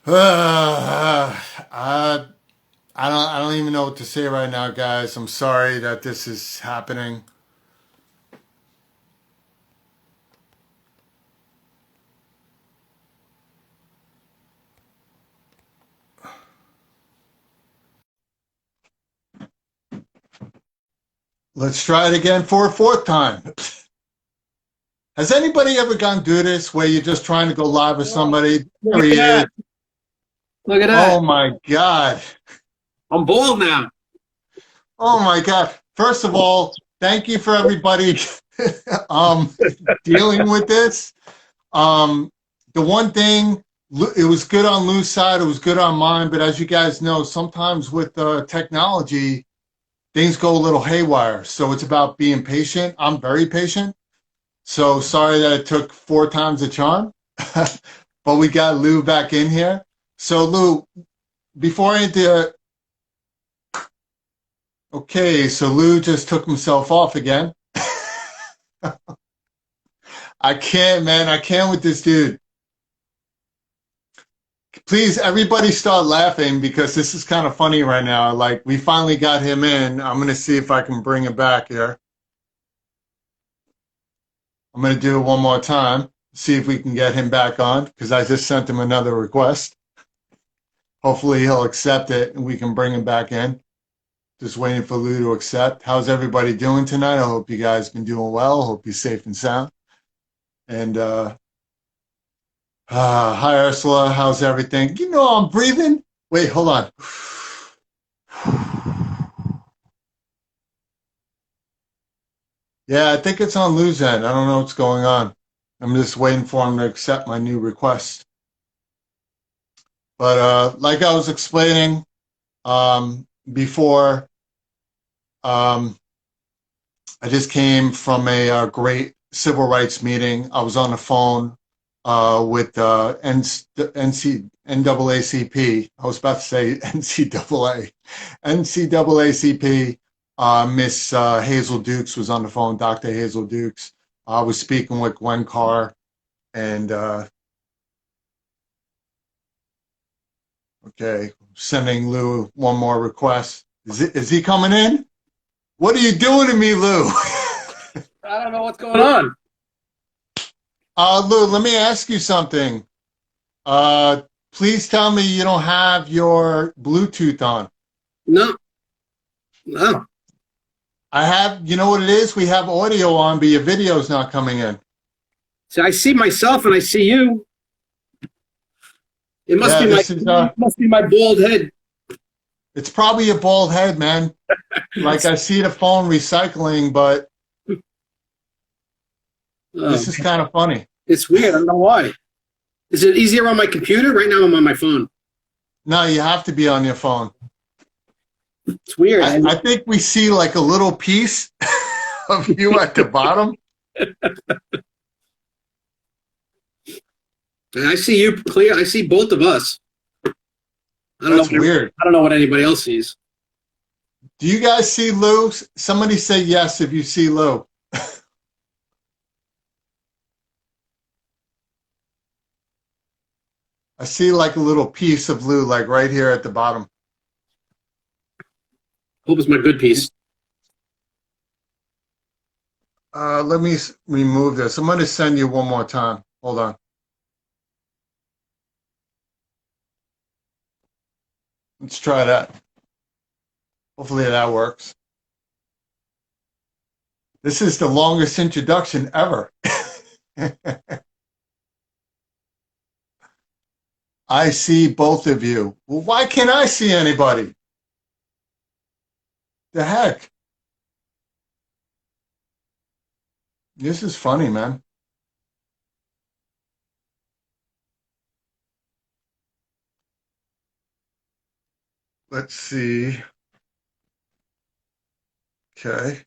I don't even know what to say right now, guys. I'm sorry that this is happening. Let's try it again for a fourth time. Has anybody ever gone through this where you're just trying to go live with Oh, somebody? look There at he is. that. Look at Oh that. my God. I'm bald now. Oh my God. First of all, thank you for everybody um, dealing with this. Um, the one thing, it was good on Lou's side, it was good on mine, but as you guys know, sometimes with technology, things go a little haywire. So it's about being patient. I'm very patient. So sorry that it took four times the charm, but we got Lou back in here. So Lou, before I did, okay, so Lou just took himself off again. I can't, man. I can't with this dude. Please, everybody start laughing because this is kind of funny right now. Like, we finally got him in. I'm going to see if I can bring him back here. I'm going to do it one more time, see if we can get him back on because I just sent him another request. Hopefully, he'll accept it and we can bring him back in. Just waiting for Lou to accept. How's everybody doing tonight? I hope you guys been doing well. Hope you're safe and sound. And hi, Ursula. How's everything? You know, I'm breathing. Wait, hold on. Yeah, I think it's on Lou's end. I don't know what's going on. I'm just waiting for him to accept my new request. But like I was explaining before, I just came from a great civil rights meeting. I was on the phone with NAACP. I was about to say NCAA. NCAACP. Miss Hazel Dukes was on the phone, Dr. Hazel Dukes. I was speaking with Gwen Carr, and okay, sending Lou one more request. Is he coming in? What are you doing to me, Lou? I don't know what's going on. Lou, let me ask you something. Please tell me you don't have your Bluetooth on. No, no. I have, you know what it is? We have audio on, but your video's not coming in. See, I see myself and I see you. It must Yeah, be my this is, bald head. it's probably a bald head, man. Like I see the phone recycling, but this is kind of funny. It's weird. I don't know why. Is it easier on my computer? Right now I'm on my phone. No, you have to be on your phone. It's weird. I think we see like a little piece of you at the bottom. And I see you clear. I see both of us. That's weird. I don't know what anybody else sees. Do you guys see Lou? Somebody say yes if you see Lou. I see like a little piece of Lou, like right here at the bottom. Hope it's my good piece. Let me remove this. I'm going to send you one more time. Hold on. Let's try that. Hopefully that works. This is the longest introduction ever. I see both of you. Well, why can't I see anybody? The heck? This is funny, man. Let's see. Okay.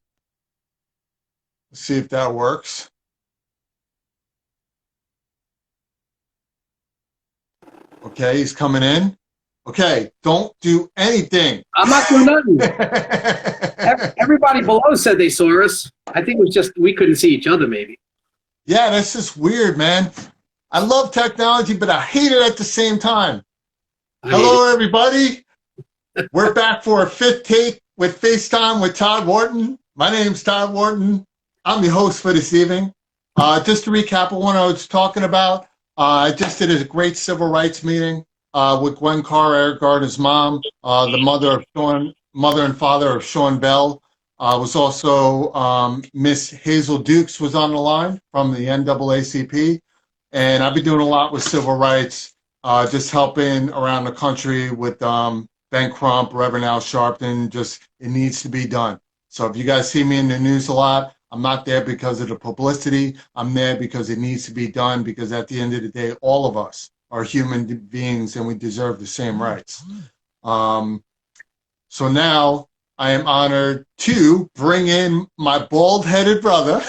Let's see if that works. Okay, he's coming in. Okay, don't do anything. I'm not doing nothing. Everybody below said they saw us. I think it was just we couldn't see each other, maybe. Yeah, that's just weird, man. I love technology, but I hate it at the same time. Hello, everybody. We're back for a fifth take with FaceTime with Todd Wharton. My name's Todd Wharton. I'm the host for this evening. Just to recap on what I was talking about, I just did a great civil rights meeting with Gwen Carr, Eric Gardner's mom, the mother and father of Sean Bell. Was also Miss Hazel Dukes was on the line from the NAACP. And I've been doing a lot with civil rights, just helping around the country with Ben Crump, Reverend Al Sharpton. Just, it needs to be done. So if you guys see me in the news a lot, I'm not there because of the publicity. I'm there because it needs to be done, because at the end of the day, all of us are human beings and we deserve the same rights. So now I am honored to bring in my bald-headed brother,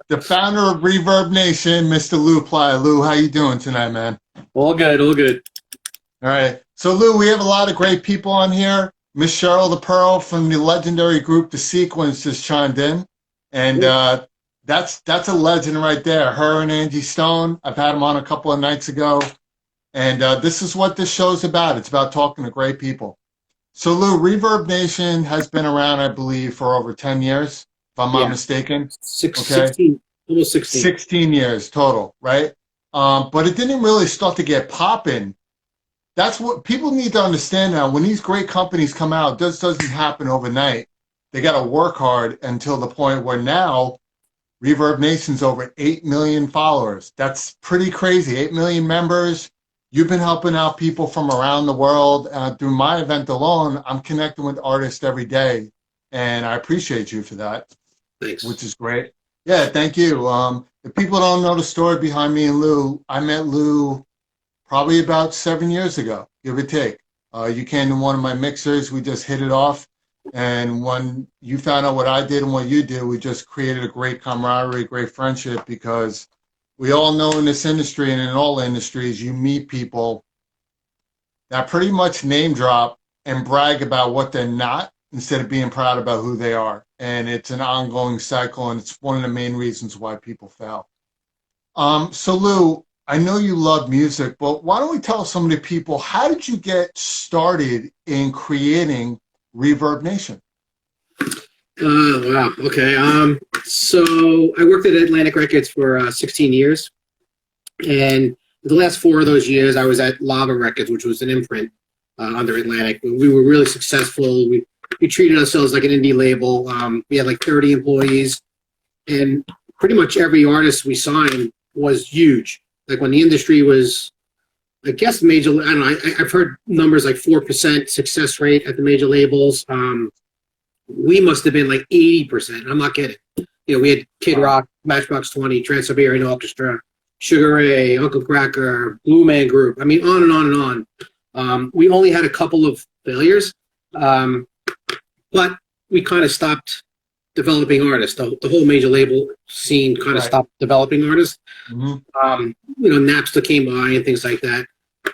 the founder of Reverbnation, Mr. Lou Plaia. Lou, how you doing tonight, man? All good, all good. All right. So, Lou, we have a lot of great people on here. Miss Cheryl the Pearl from the legendary group The Sequence just chimed in. And that's a legend right there. Her and Angie Stone. I've had them on a couple of nights ago. And this is what this show's about. It's about talking to great people. So, Lou, Reverbnation has been around, I believe, for over 10 years, if I'm not mistaken. 16, almost 16. 16 years total, right? But it didn't really start to get popping. That's what people need to understand now. When these great companies come out, this doesn't happen overnight. They got to work hard until the point where now Reverbnation's over 8 million followers. That's pretty crazy. 8 million members. You've been helping out people from around the world. Through my event alone, I'm connecting with artists every day, and I appreciate you for that. Thanks. Which is great. Yeah, thank you. If people don't know the story behind me and Lou, I met Lou probably about 7 years ago, give or take. You came to one of my mixers. We just hit it off. And when you found out what I did and what you did, we just created a great camaraderie, great friendship, because we all know in this industry and in all industries, you meet people that pretty much name drop and brag about what they're not instead of being proud about who they are. And it's an ongoing cycle, and it's one of the main reasons why people fail. So, Lou, I know you love music, but why don't we tell some of the people, how did you get started in creating Reverbnation? Wow. Okay. So I worked at Atlantic Records for 16 years, and the last 4 of those years I was at Lava Records, which was an imprint under Atlantic. We were really successful. We treated ourselves like an indie label. We had like 30 employees, and pretty much every artist we signed was huge. Like when the industry was, I guess, major, I don't know, I've heard numbers like 4% success rate at the major labels. We must have been like 80%. I'm not kidding. You know, we had Kid Rock, Matchbox 20, Trans-Siberian Orchestra, Sugar Ray, Uncle Cracker, Blue Man Group. I mean, on and on and on. We only had a couple of failures, but we kind of stopped developing artists. The whole major label scene kind of stopped developing artists. Mm-hmm. You know, Napster came by and things like that.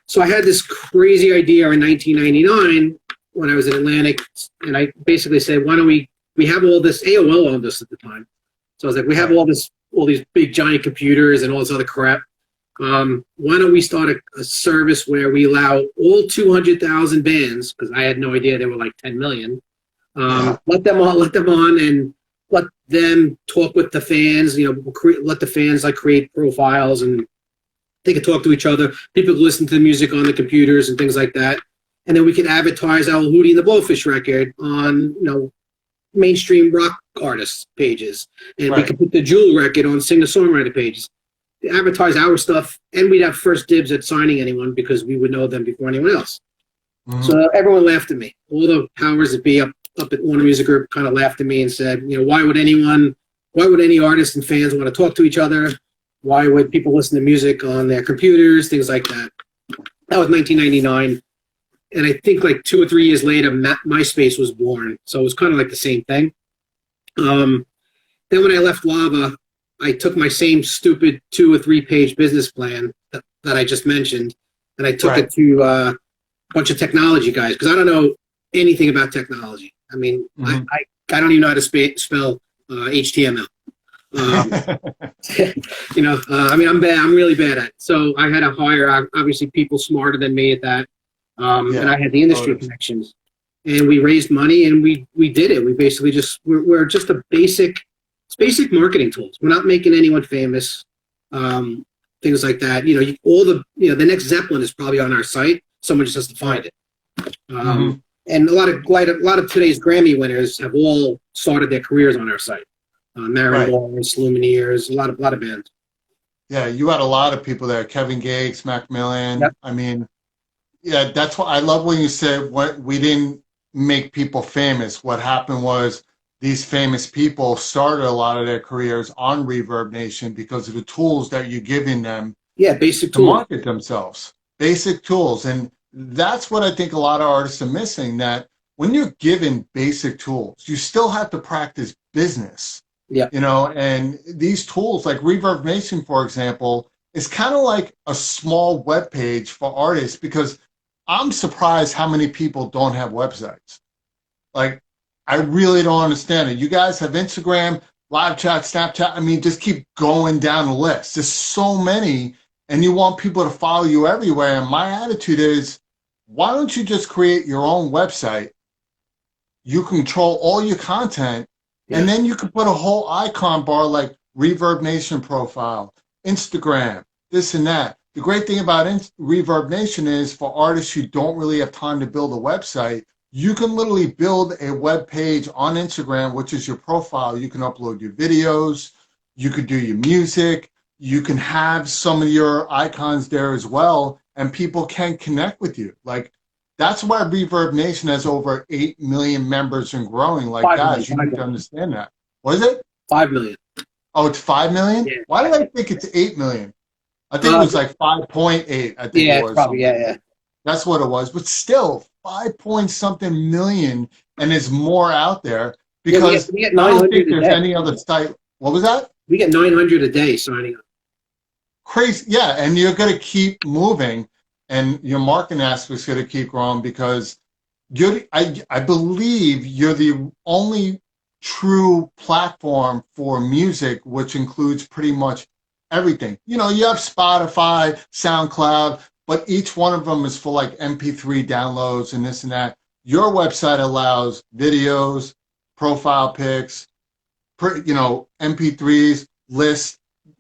So I had this crazy idea in 1999 when I was at Atlantic, and I basically said, why don't we have all this, AOL owned us at the time. So I was like, we have all these big giant computers and all this other crap. Why don't we start a service where we allow all 200,000 bands, because I had no idea there were like 10 million, let them on and let them talk with the fans, you know, let the fans like create profiles and they could talk to each other. People could listen to the music on the computers and things like that. And then we could advertise our Hootie and the Blowfish record on, you know, mainstream rock artists pages. And we could put the Jewel record on singer-songwriter pages. Advertise our stuff, and we'd have first dibs at signing anyone because we would know them before anyone else. Mm-hmm. So everyone laughed at me. All the powers that be up at Warner Music Group kind of laughed at me and said, you know, why would any artist and fans want to talk to each other? Why would people listen to music on their computers, things like that? That was 1999. And I think like 2 or 3 years later, MySpace was born. So it was kind of like the same thing. Then when I left Lava, I took my same stupid 2 or 3 page business plan that I just mentioned, and I took it to a bunch of technology guys, because I don't know anything about technology. I mean, I don't even know how to spell HTML. I mean, I'm bad. I'm really bad at it. So I had to hire obviously people smarter than me at that, and I had the industry connections, and we raised money and we did it. We basically we're just it's basic marketing tools. We're not making anyone famous, things like that. The next Zeppelin is probably on our site. Someone just has to find it. And a lot of today's Grammy winners have all started their careers on our site. Mariners, Lumineers, a lot of bands. Yeah, you had a lot of people there. Kevin Gates, Macmillan. Yep. I mean, yeah, that's what I love when you said we didn't make people famous. What happened was these famous people started a lot of their careers on Reverbnation because of the tools that you're giving them. Yeah, basic to tools. Market themselves. Basic tools. And that's what I think a lot of artists are missing, that when you're given basic tools, you still have to practice business. Yeah. And these tools like Reverbnation, for example, is kind of like a small web page for artists, because I'm surprised how many people don't have websites. Like, I really don't understand it. You guys have Instagram, live chat, Snapchat. I mean, just keep going down the list. There's so many, and you want people to follow you everywhere. And my attitude is, why don't you just create your own website? You control all your content. And then you can put a whole icon bar like Reverbnation profile, Instagram, this and that. The great thing about Reverbnation is, for artists who don't really have time to build a website, you can literally build a web page on Instagram, which is your profile. You can upload your videos. You could do your music. You can have some of your icons there as well, and people can connect with you. Like, that's why Reverbnation has over 8 million members and growing. Like, guys, you need to understand that. What is it? 5 million. Oh, it's 5 million? Yeah. Why did I think it's 8 million? I think it was like 5.8, I think it was. Probably, yeah. That's what it was. But still, 5 point something million, and there's more out there, because we get I don't 900 think there's a day. any other site. What was that? We get 900 a day signing up. Crazy. Yeah, and you're going to keep moving. And your marketing aspect is going to keep growing, because I believe you're the only true platform for music, which includes pretty much everything. You have Spotify, SoundCloud, but each one of them is for like MP3 downloads and this and that. Your website allows videos, profile pics, MP3s, lists,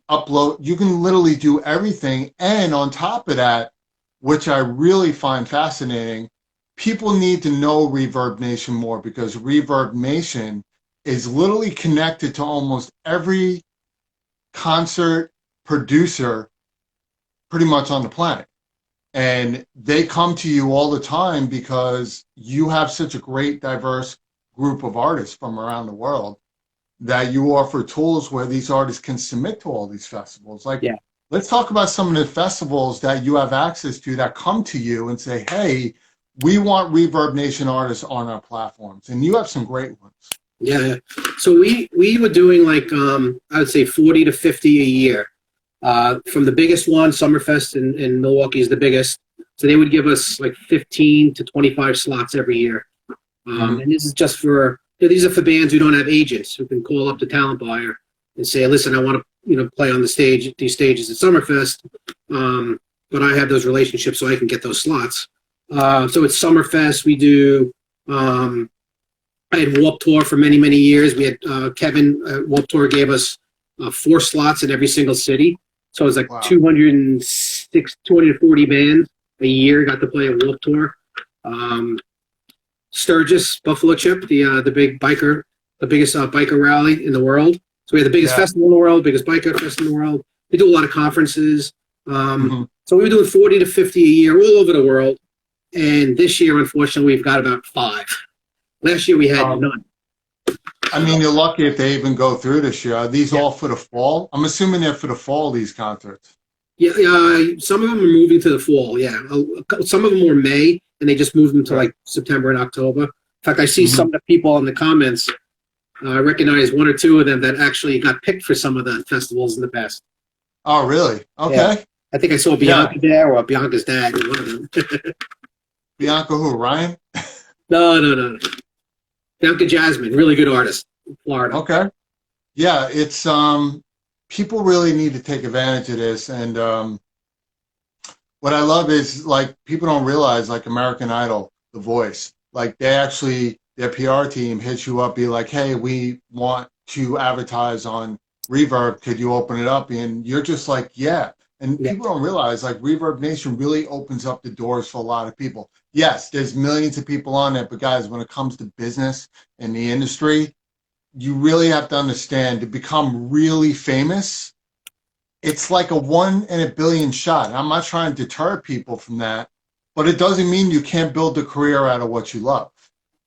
upload. You can literally do everything. And on top of that, which I really find fascinating, people need to know Reverbnation more, because Reverbnation is literally connected to almost every concert producer pretty much on the planet. And they come to you all the time because you have such a great, diverse group of artists from around the world, that you offer tools where these artists can submit to all these festivals. Like, let's talk about some of the festivals that you have access to that come to you and say, hey, we want Reverbnation artists on our platforms. And you have some great ones. Yeah. So we were doing like, I would say 40 to 50 a year. From the biggest one, Summerfest in Milwaukee is the biggest. So they would give us like 15 to 25 slots every year. And this is just these are for bands who don't have agents, who can call up the talent buyer and say, listen, I want to play on these stages at Summerfest, but I have those relationships so I can get those slots. So it's Summerfest. We do, I had Warped Tour for many, many years. We had Kevin at Warped Tour gave us 4 slots in every single city. So it was like 240 bands a year got to play at Warped Tour. Sturgis, Buffalo Chip, the big biker, the biggest biker rally in the world. So we had the biggest festival in the world, biggest biker festival in the world. We do a lot of conferences. So we were doing 40 to 50 a year all over the world. And this year, unfortunately, we've got about 5. Last year we had none. I mean, you're lucky if they even go through this year. Are these all for the fall? I'm assuming they're for the fall, these concerts. Yeah, some of them are moving to the fall, Some of them were May, and they just moved them to like September and October. In fact, I see some of the people in the comments, I recognize 1 or 2 of them that actually got picked for some of the festivals in the past. Oh, really? Okay. Yeah. I think I saw Bianca there, or Bianca's dad, or one of them. Bianca who, Ryan? No. Bianca Jasmine, really good artist in Florida. Okay. Yeah, it's people really need to take advantage of this. And what I love is like people don't realize like American Idol, The Voice, like they actually their PR team hits you up, be like, hey, we want to advertise on Reverb. Could you open it up? And you're just like, yeah. And Yeah. people don't realize like Reverbnation really opens up the doors for a lot of people. Yes, there's millions of people on it, but guys, when it comes to business and the industry, you really have to understand to become really famous, it's like a 1 in a billion shot. And I'm not trying to deter people from that, but it doesn't mean you can't build a career out of what you love.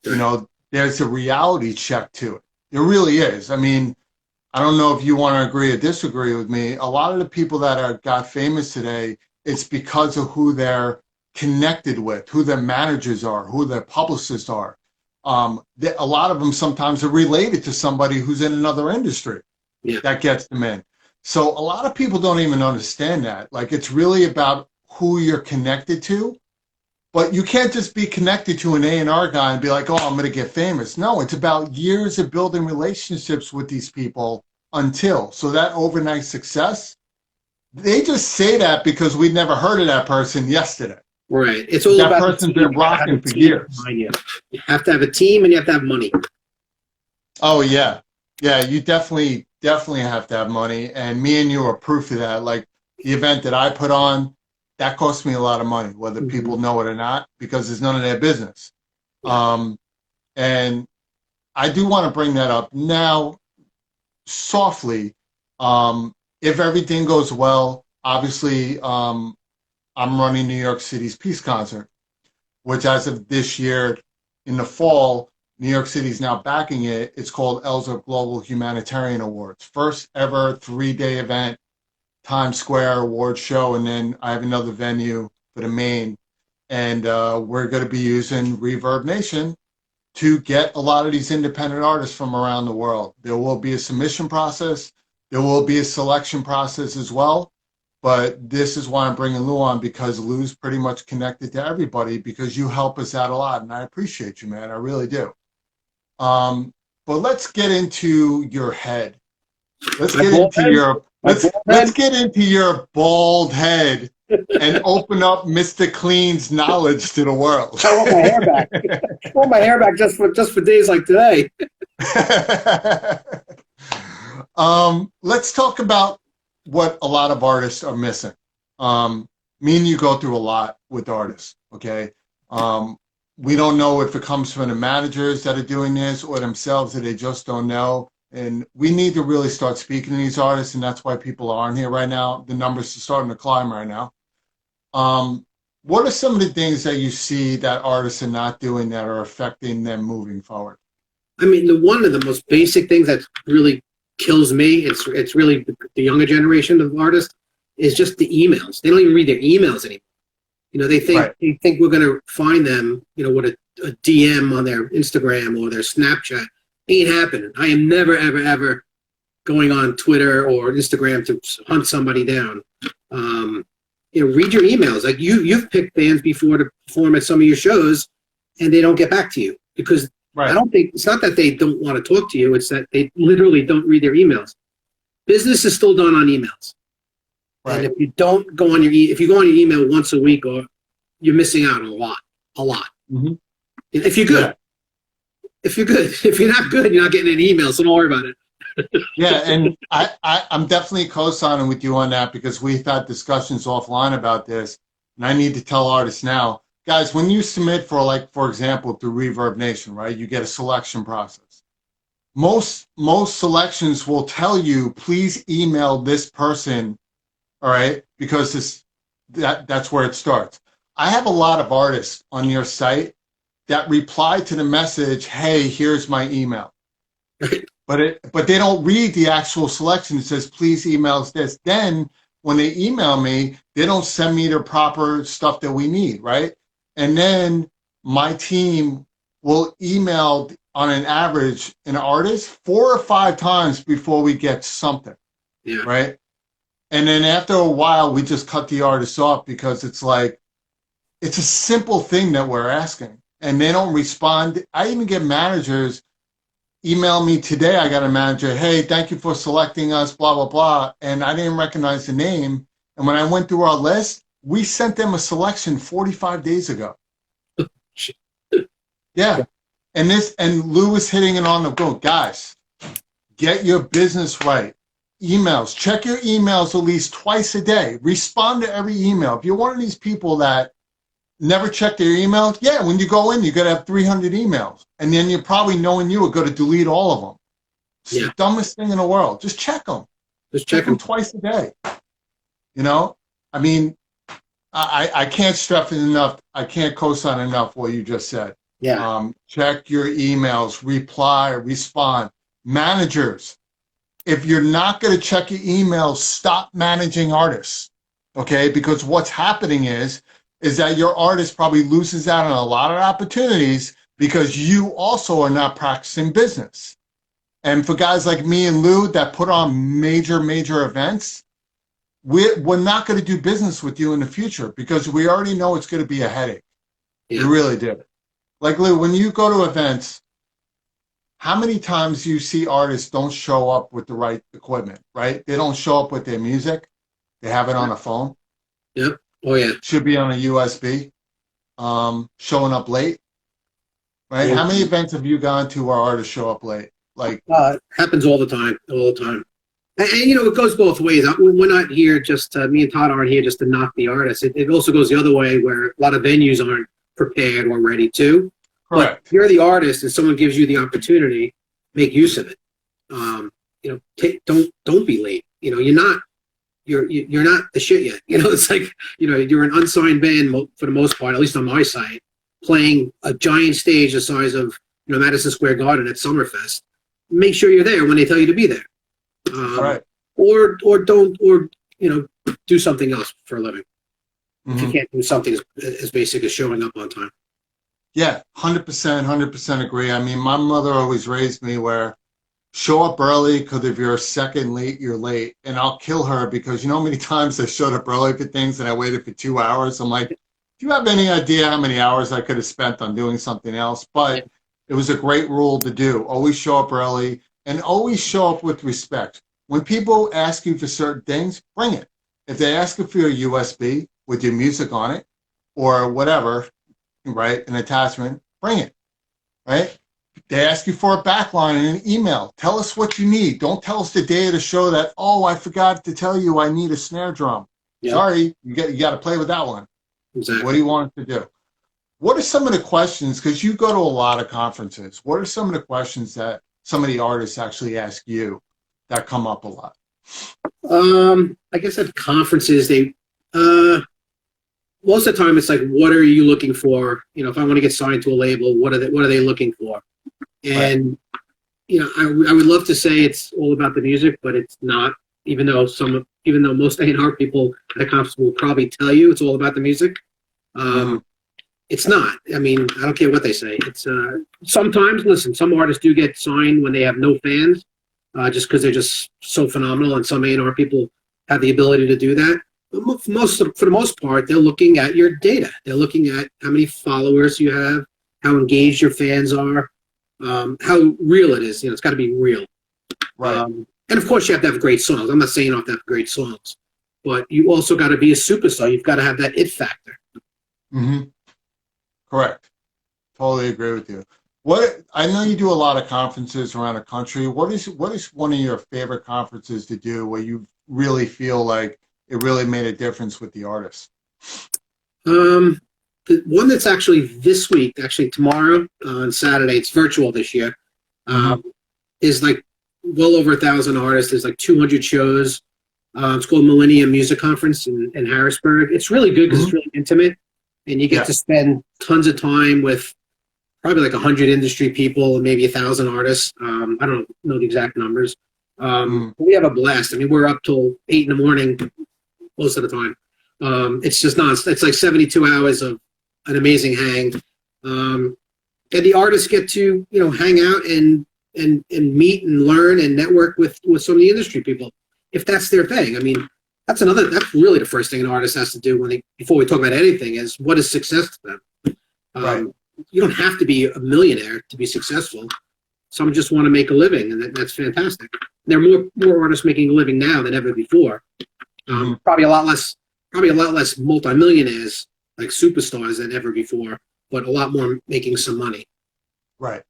You know, there's a reality check to it. There really is. I mean, I don't know if you want to agree or disagree with me. A lot of the people that are got famous today, it's because of who they're connected with, who their managers are, who their publicists are. A lot of them sometimes are related to somebody who's in another industry Yeah. that gets them in. So a lot of people don't even understand that. Like it's really about who you're connected to, but you can't just be connected to an A&R guy and be like, oh, I'm going to get famous. No, it's about years of building relationships with these people until. So that overnight success, they just say that because we'd never heard of that person yesterday. Right. It's all That about person's been rocking for years. you. You have to have a team and you have to have money. Oh, yeah. Yeah, you definitely have to have money. And me and you are proof of that. Like the event that I put on, that cost me a lot of money, whether people know it or not, because it's none of their business. And I do want to bring that up now softly. If everything goes well, obviously, I'm running New York City's Peace Concert, which as of this year in the fall, New York City is now backing it. It's called Elza Global Humanitarian Awards. First ever 3-day event, Times Square award show, and then I have another venue for the main. And we're going to be using Reverbnation to get a lot of these independent artists from around the world. There will be a submission process. There will be a selection process as well. But this is why I'm bringing Lou on, because Lou's pretty much connected to everybody because you help us out a lot. And I appreciate you, man. I really do. But let's get into your head. Let's get into your bald head and open up Mr. Clean's knowledge to the world. I want my hair back. I want my hair back just for days like today. Let's talk about what a lot of artists are missing. Me and you go through a lot with artists, okay? We don't know if it comes from the managers that are doing this or themselves that they just don't know. And we need to really start speaking to these artists, and that's why people aren't here right now. The numbers are starting to climb right now. What are some of the things that you see that artists are not doing that are affecting them moving forward? I mean, one of the most basic things that really kills me, it's really the younger generation of artists, is just the emails. They don't even read their emails anymore. You know, they think we're going to find them, you know, with a DM on their Instagram or their Snapchat. Ain't happening. I am never, ever, ever going on Twitter or Instagram to hunt somebody down. You know, read your emails. Like you've picked bands before to perform at some of your shows, and they don't get back to you because I don't think it's not that they don't want to talk to you. It's that they literally don't read their emails. Business is still done on emails. Right. And if you don't go on if you go on your email once a week, or you're missing out on a lot. Mm-hmm. If you're good, if you're not good, you're not getting any emails. So don't worry about it. Yeah, and I'm definitely co-signing with you on that because we've had discussions offline about this, and I need to tell artists now, guys, when you submit for, like, for example, through Reverbnation, right, you get a selection process. Most selections will tell you, please email this person. All right, because that's where it starts. I have a lot of artists on your site that reply to the message, hey, here's my email. But they don't read the actual selection. It says, please email us this. Then when they email me, they don't send me the proper stuff that we need, right? And then my team will email on an average an artist 4 or 5 times before we get something, right? And then after a while, we just cut the artists off because it's like, it's a simple thing that we're asking. And they don't respond. I even get managers emailed me today. I got a manager. Hey, thank you for selecting us, blah, blah, blah. And I didn't recognize the name. And when I went through our list, we sent them a selection 45 days ago. Yeah. And Lou was hitting it on the go. Guys, get your business right. Emails. Check your emails at least twice a day. Respond to every email. If you're one of these people that never check their emails, yeah, when you go in, you're going to have 300 emails. And then you're probably, knowing you, are going to delete all of them. It's the dumbest thing in the world. Just check them. Just check them twice a day. You know? I mean, I can't stress it enough. I can't co-sign enough what you just said. Yeah. Check your emails, reply, respond. Managers, if you're not going to check your emails, stop managing artists. Okay? Because what's happening is that your artist probably loses out on a lot of opportunities because you also are not practicing business. And for guys like me and Lou that put on major events, we're not going to do business with you in the future because we already know it's going to be a headache. Yeah. We really do. Like, Lou, when you go to events, how many times do you see artists don't show up with the right equipment, right? They don't show up with their music. They have it on a phone. Yep. Oh, yeah. Should be on a USB. Showing up late, right? Yeah. How many events have you gone to where artists show up late? Like, happens all the time, And you know, it goes both ways. We're not here just, me and Todd aren't here just to knock the artists. It also goes the other way where a lot of venues aren't prepared or ready to. Correct. But you're the artist and someone gives you the opportunity, make use of it. You know, don't be late. You know, you're not the shit yet. You know, it's like, you know, you're an unsigned band for the most part, at least on my side, playing a giant stage the size of, you know, Madison Square Garden at Summerfest. Make sure you're there when they tell you to be there. Right. Or you know, do something else for a living. If you can't do something as basic as showing up on time. Yeah, 100% agree. I mean, my mother always raised me where show up early because if you're a second late, you're late. And I'll kill her because you know how many times I showed up early for things and I waited for 2 hours? I'm like, do you have any idea how many hours I could have spent on doing something else? But it was a great rule to do. Always show up early and always show up with respect. When people ask you for certain things, bring it. If they ask you for your USB with your music on it or whatever, right, an attachment, bring it, right? They ask you for a backline in an email. Tell us what you need. Don't tell us the day of the show that, oh, I forgot to tell you I need a snare drum. Yep. Sorry, you got to play with that one. Exactly. What do you want to do? What are some of the questions, because you go to a lot of conferences, what are some of the questions that some of the artists actually ask you that come up a lot? I guess at conferences, most of the time it's like, what are you looking for? You know, if I want to get signed to a label, what are they looking for? And, you know, I would love to say it's all about the music, but it's not, even though most A&R people at a conference will probably tell you it's all about the music. It's not. I mean, I don't care what they say. It's sometimes, listen, some artists do get signed when they have no fans, just because they're just so phenomenal, and some A&R people have the ability to do that. But for the most part, they're looking at your data. They're looking at how many followers you have, how engaged your fans are, how real it is. You know, it's got to be real. Right. And of course, you have to have great songs. I'm not saying you have to have great songs, but you also got to be a superstar. You've got to have that it factor. Correct. Totally agree with you. I know you do a lot of conferences around the country. What is one of your favorite conferences to do where you really feel like it really made a difference with the artists? The one that's actually this week, actually tomorrow on Saturday, it's virtual this year, is like well over 1,000 artists. There's like 200 shows. It's called Millennium Music Conference in Harrisburg. It's really good because it's really intimate, and you get to spend tons of time with probably like 100 industry people and maybe 1,000 artists. I don't know the exact numbers. We have a blast. I mean, we're up till 8 in the morning most of the time. It's just it's like 72 hours of an amazing hang. And the artists get to, you know, hang out and meet and learn and network with some of the industry people, if that's their thing. I mean, that's really the first thing an artist has to do before we talk about anything is what is success to them. You don't have to be a millionaire to be successful. some just want to make a living, and that's fantastic. There are more artists making a living now than ever before. Probably a lot less multimillionaires, like superstars, than ever before, but a lot more making some money. Right.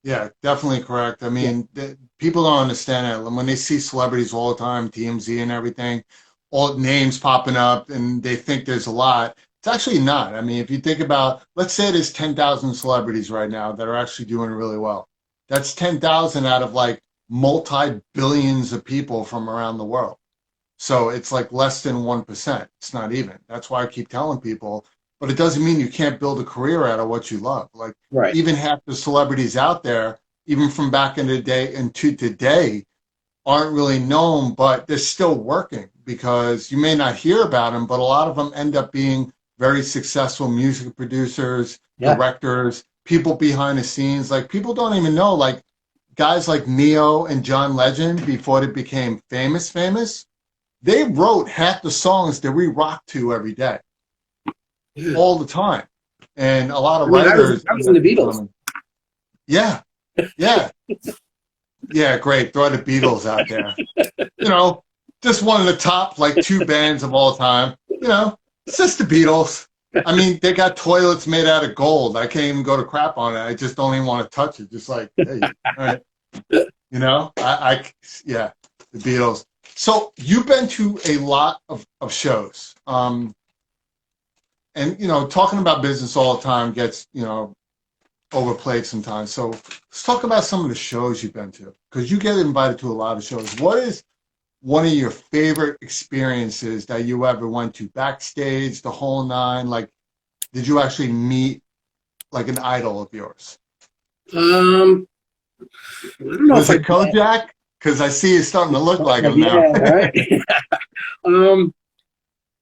Yeah, definitely correct. I mean, people don't understand it. When they see celebrities all the time, TMZ and everything, all names popping up, and they think there's a lot. It's actually not. I mean, if you think about, let's say there's 10,000 celebrities right now that are actually doing really well. That's 10,000 out of like multi-billions of people from around the world. So it's like less than 1%. It's not even. That's why I keep telling people, but it doesn't mean you can't build a career out of what you love. Like even half the celebrities out there, even from back in the day and to today, aren't really known, but they're still working because you may not hear about them, but a lot of them end up being very successful music producers, directors, people behind the scenes. Like people don't even know, like guys like Neo and John Legend, before they became famous, they wrote half the songs that we rock to every day, all the time. And a lot of writers. I was in the Beatles. Yeah. Yeah, great. Throw the Beatles out there. You know, just one of the top, like, 2 bands of all time. You know, it's just the Beatles. I mean, they got toilets made out of gold. I can't even go to crap on it. I just don't even want to touch it. Just like, hey, all right. You know, yeah, the Beatles. So you've been to a lot of shows. And, you know, talking about business all the time gets, you know, overplayed sometimes. So let's talk about some of the shows you've been to, because you get invited to a lot of shows. What is one of your favorite experiences that you ever went to, backstage, the whole nine? Like, did you actually meet like an idol of yours? I don't know. Was it Kojak? Because I see it's starting to look like him now. Yeah, right.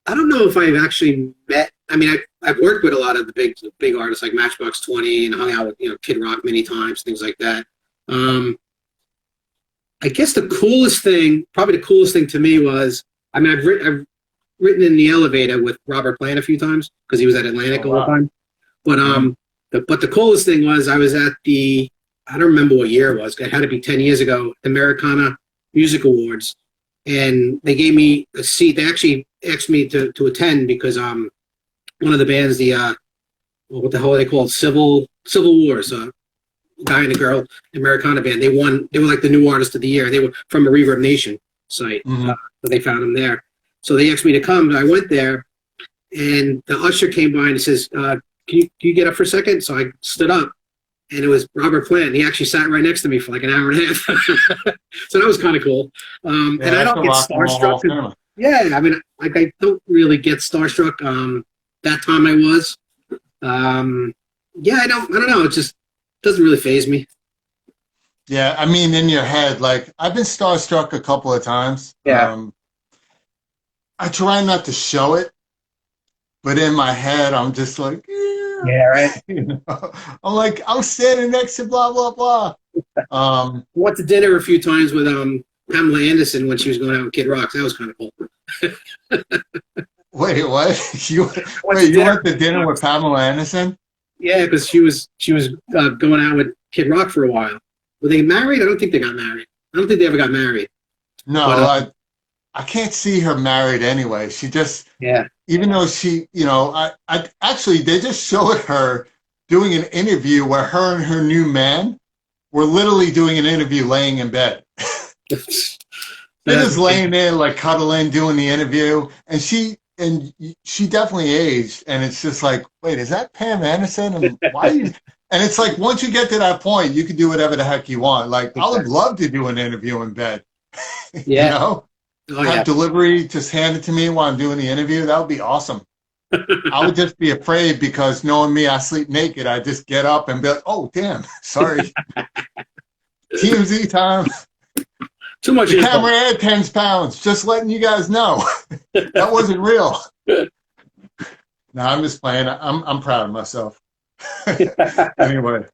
I don't know if I've actually met. I mean, I've worked with a lot of the big artists like Matchbox 20 and hung out with, you know, Kid Rock many times, things like that. I guess probably the coolest thing to me was, I mean, I've written in the elevator with Robert Plant a few times because he was at Atlantic all the time. But the coolest thing was I was at I don't remember what year it was. It had to be 10 years ago, the Americana Music Awards. And they gave me a seat. They actually asked me to attend because one of the bands, what the hell are they called? Civil Wars, guy and a girl, Americana band. They won. They were like the new artist of the year. They were from a Reverbnation site. So they found them there. So they asked me to come. I went there, and the usher came by and he says, can you get up for a second? So I stood up. And it was Robert Plant. He actually sat right next to me for like an hour and a half. So that was kind of cool. And I don't get starstruck. Yeah, I mean, like I don't really get starstruck. That time I was. Yeah, I don't know. It just doesn't really faze me. Yeah, I mean, in your head, like I've been starstruck a couple of times. Yeah. I try not to show it, but in my head, I'm just like, yeah, right. You know, I'm like, I'm standing next to blah blah blah. Went to dinner a few times with Pamela Anderson when she was going out with Kid Rock. That was kind of cool. Wait, what? You went to dinner with Pamela Anderson? Yeah, because she was going out with Kid Rock for a while. Were they married? I don't think they got married. I don't think they ever got married. No, but, I can't see her married anyway. She just, even though she, you know, I actually, they just showed her doing an interview where her and her new man were literally doing an interview laying in bed. They're just laying there, like cuddling, doing the interview. And she definitely aged. And it's just like, wait, is that Pam Anderson? And why? And it's like, once you get to that point, you can do whatever the heck you want. Like, I would love to do an interview in bed. Yeah. You know? Have delivery just handed to me while I'm doing the interview. That would be awesome. I would just be afraid because knowing me, I sleep naked. I just get up and be like, oh, damn, sorry. TMZ time. Too much. The camera had 10 pounds. Just letting you guys know. That wasn't real. No, I'm just playing. I'm proud of myself. Anyway.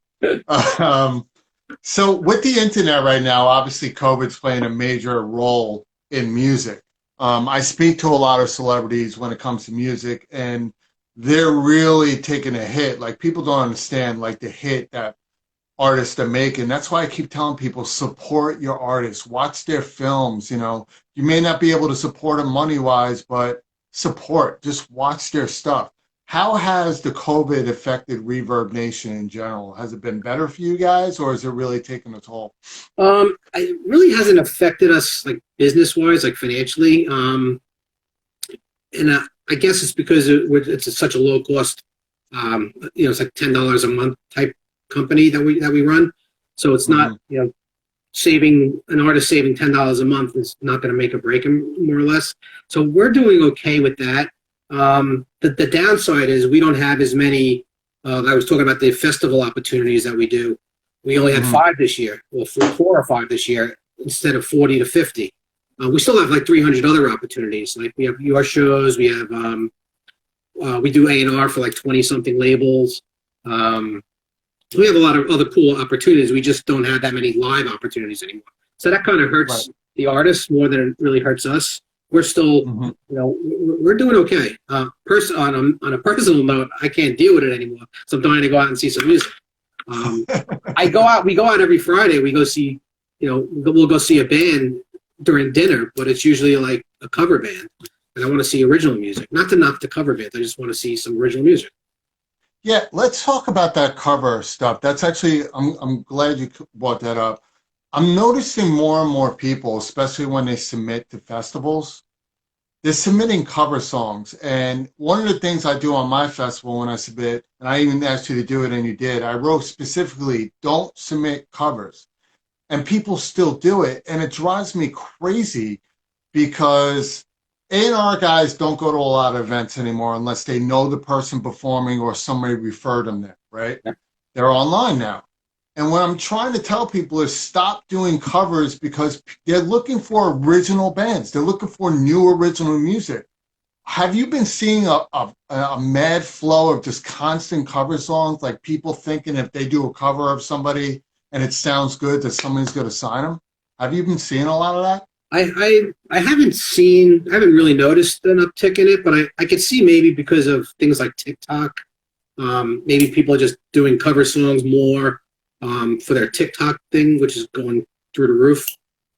So with the internet right now, obviously COVID's playing a major role in music. I speak to a lot of celebrities when it comes to music, and they're really taking a hit. Like, people don't understand, like, the hit that artists are making. That's why I keep telling people, support your artists, watch their films. You know, you may not be able to support them money wise, but support, just watch their stuff. How has the COVID affected Reverbnation in general? Has it been better for you guys, or is it really taking a toll? It really hasn't affected us like business wise, like financially. And I guess it's because it's such a low cost. It's like $10 a month type company that we run. So it's not, saving an artist saving $10 a month is not going to make or break him, more or less. So we're doing okay with that. The downside is we don't have as many. I was talking about the festival opportunities that we do. We only had 5 this year, well, 4 or 5 this year instead of 40 to 50. We still have like 300 other opportunities. Like we have your shows, we have we do A&R for like 20 something labels. We have a lot of other cool opportunities. We just don't have that many live opportunities anymore. So that kind of hurts the artists more than it really hurts us. We're still, we're doing okay. On a personal note, I can't deal with it anymore. So I'm dying to go out and see some music. We go out every Friday. We go see, we'll go see a band during dinner, but it's usually like a cover band. And I want to see original music. Not to knock the cover band. I just want to see some original music. Yeah, let's talk about that cover stuff. That's actually, I'm glad you brought that up. I'm noticing more and more people, especially when they submit to festivals, they're submitting cover songs. And one of the things I do on my festival when I submit, and I even asked you to do it and you did, I wrote specifically, don't submit covers. And people still do it. And it drives me crazy because A&R guys don't go to a lot of events anymore unless they know the person performing or somebody referred them there, right? Yeah. They're online now. And what I'm trying to tell people is stop doing covers because they're looking for original bands. They're looking for new original music. Have you been seeing a mad flow of just constant cover songs, like people thinking if they do a cover of somebody and it sounds good that somebody's going to sign them? Have you been seeing a lot of that? I haven't really noticed an uptick in it, but I could see maybe because of things like TikTok. Maybe people are just doing cover songs more for their TikTok thing, which is going through the roof.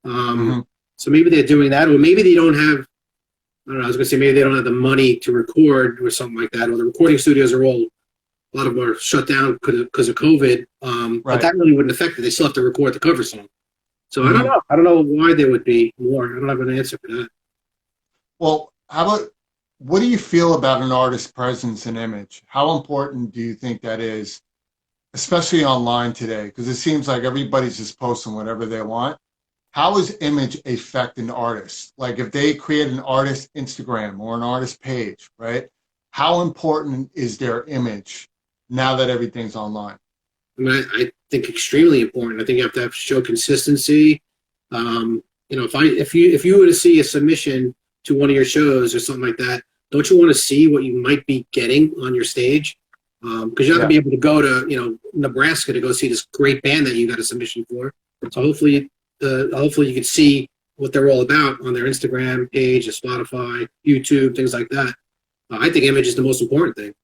So maybe they're doing that, or maybe they don't have, I don't know, I was going to say maybe they don't have the money to record or something like that, or the recording studios a lot of them are shut down because of COVID. But that really wouldn't affect it. They still have to record the cover song. So I don't know. I don't know why there would be more. I don't have an answer for that. Well, what do you feel about an artist's presence and image? How important do you think that is, especially online today? Because it seems like everybody's just posting whatever they want. How is image affect an artist? Like if they create an artist Instagram or an artist page, right? How important is their image now that everything's online? I mean, I think extremely important. I think you have to show consistency. If you were to see a submission to one of your shows or something like that, don't you want to see what you might be getting on your stage? Because you're not gonna be able to go to Nebraska to go see this great band that you got a submission for. So hopefully you can see what they're all about on their Instagram page, or Spotify, YouTube, things like that. I think image is the most important thing.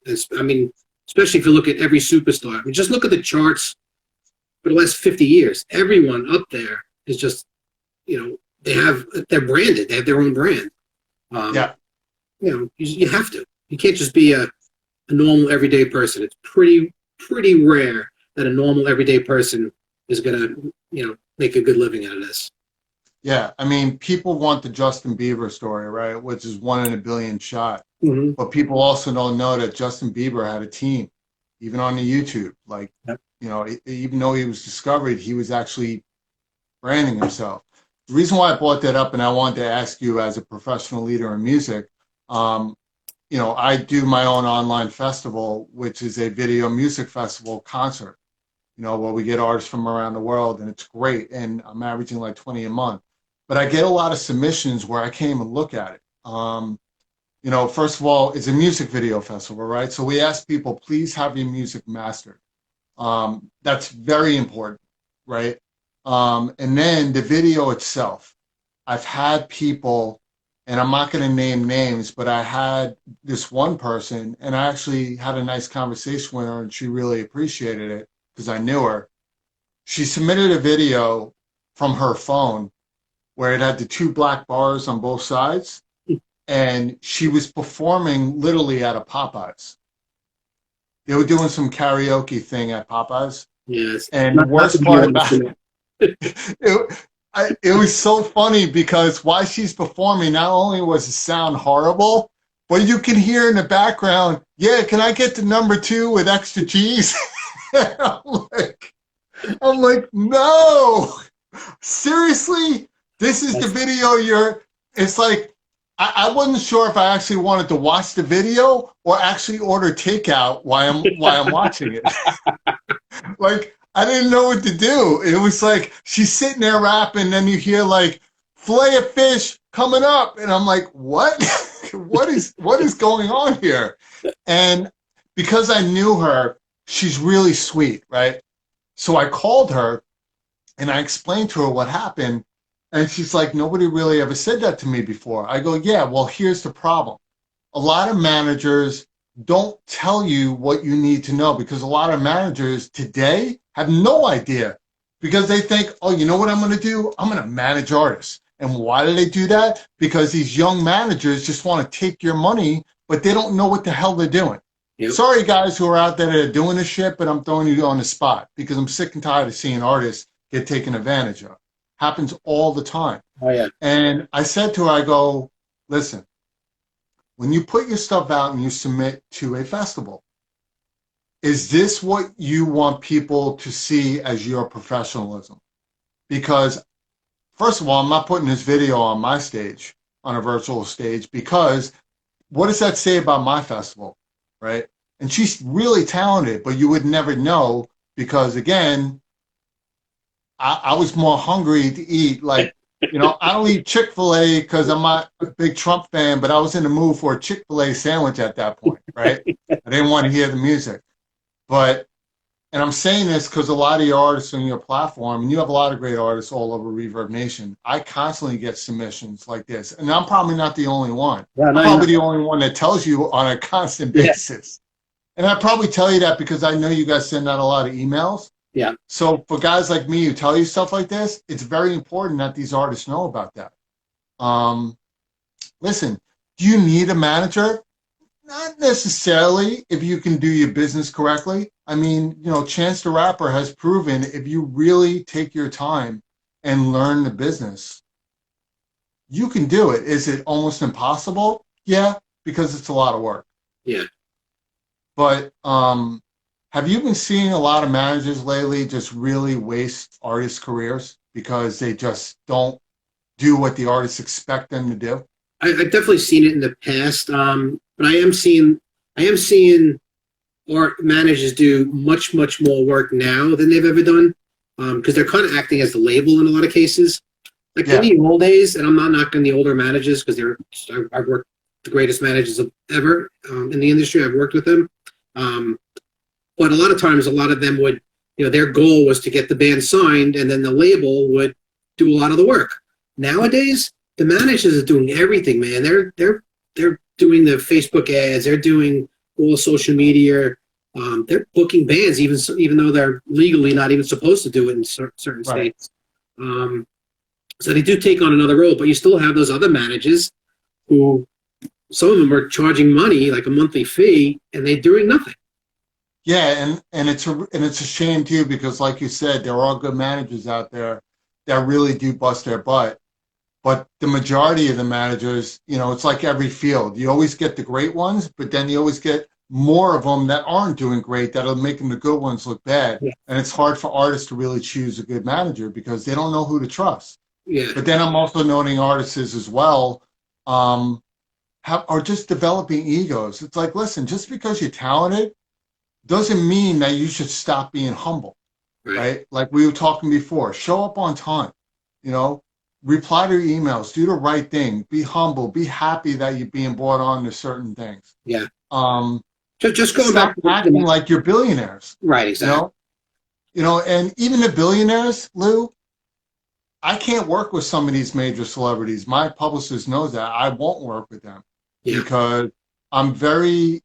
Especially if you look at every superstar. I mean, just look at the charts for the last 50 years. Everyone up there is just, they're branded. They have their own brand. You have to. You can't just be a normal everyday person. It's pretty rare that a normal everyday person is gonna, make a good living out of this. Yeah, I mean, people want the Justin Bieber story, right? Which is 1 in a billion shot. But people also don't know that Justin Bieber had a team, even on the YouTube. Like, even though he was discovered, he was actually branding himself. The reason why I brought that up, and I wanted to ask you as a professional leader in music, I do my own online festival, which is a video music festival concert, where we get artists from around the world, and it's great. And I'm averaging like 20 a month. But I get a lot of submissions where I can't even look at it. First of all, it's a music video festival, right? So we ask people, please have your music mastered. That's very important, right? And then the video itself. I've had people, and I'm not going to name names, but I had this one person, and I actually had a nice conversation with her, and she really appreciated it because I knew her. she submitted a video from her phone where it had the two black bars on both sides, and she was performing literally at a Popeyes. They were doing some karaoke thing at Popeyes. Yes. And the worst part about it was so funny because while she's performing, not only was the sound horrible, but you can hear in the background, yeah, can I get the number 2 with extra cheese? I'm like, no, seriously? This is the video it's like, I wasn't sure if I actually wanted to watch the video or actually order takeout while I'm watching it. Like, I didn't know what to do. It was like she's sitting there rapping, and then you hear like fillet of fish coming up, and I'm like, what? what is going on here? And because I knew her, she's really sweet, right? So I called her and I explained to her what happened, and she's like, nobody really ever said that to me before. I go, yeah, well, here's the problem. A lot of managers don't tell you what you need to know, because a lot of managers today have no idea, because they think, oh, you know what I'm going to do? I'm going to manage artists. And why do they do that? Because these young managers just want to take your money, but they don't know what the hell they're doing. Yep. Sorry, guys who are out there that are doing this shit, but I'm throwing you on the spot because I'm sick and tired of seeing artists get taken advantage of. Happens all the time. Oh, yeah. And I said to her, I go, listen, when you put your stuff out and you submit to a festival, is this what you want people to see as your professionalism? Because, first of all, I'm not putting this video on my stage, on a virtual stage, because what does that say about my festival, right? And she's really talented, but you would never know because, again, I was more hungry to eat. Like, you know, I don't eat Chick-fil-A because I'm not a big Trump fan, but I was in the mood for a Chick-fil-A sandwich at that point, right? I didn't want to hear the music. But, and I'm saying this because a lot of your artists on your platform, and you have a lot of great artists all over Reverbnation, I constantly get submissions like this. And I'm probably not the only one. Yeah, I'm probably the only one that tells you on a constant basis. And I probably tell you that because I know you guys send out a lot of emails. Yeah. So for guys like me who tell you stuff like this, it's very important that these artists know about that. Listen, do you need a manager? Not necessarily if you can do your business correctly. I mean, you know, Chance the Rapper has proven if you really take your time and learn the business, you can do it. Is it almost impossible? Yeah, because it's a lot of work. Yeah. But have you been seeing a lot of managers lately just really waste artists' careers because they just don't do what the artists expect them to do? I've definitely seen it in the past, but I am seeing art managers do much more work now than they've ever done, because they're kind of acting as the label in a lot of cases. Like in the old days, and I'm not knocking the older managers because I've worked the greatest managers ever in the industry. I've worked with them. But a lot of times, a lot of them would, you know, their goal was to get the band signed, and then the label would do a lot of the work. Nowadays, the managers are doing everything, man. They're doing the Facebook ads. They're doing all the social media. They're booking bands, even though they're legally not even supposed to do it in certain states. So they do take on another role, but you still have those other managers who, some of them are charging money, like a monthly fee, and they're doing nothing. Yeah, and it's a shame too, because like you said, there are good managers out there that really do bust their butt. But the majority of the managers, you know, it's like every field. You always get the great ones, but then you always get more of them that aren't doing great, that are making the good ones look bad. Yeah. And it's hard for artists to really choose a good manager because they don't know who to trust. Yeah. But then I'm also noting artists as well are just developing egos. It's like, listen, just because you're talented doesn't mean that you should stop being humble, right? Like we were talking before, show up on time, you know, reply to your emails, do the right thing, be humble, be happy that you're being brought on to certain things. Yeah. Just go back acting like you're billionaires. Right, exactly. You know, and even the billionaires, Lou, I can't work with some of these major celebrities. My publicist knows that. I won't work with them because I'm very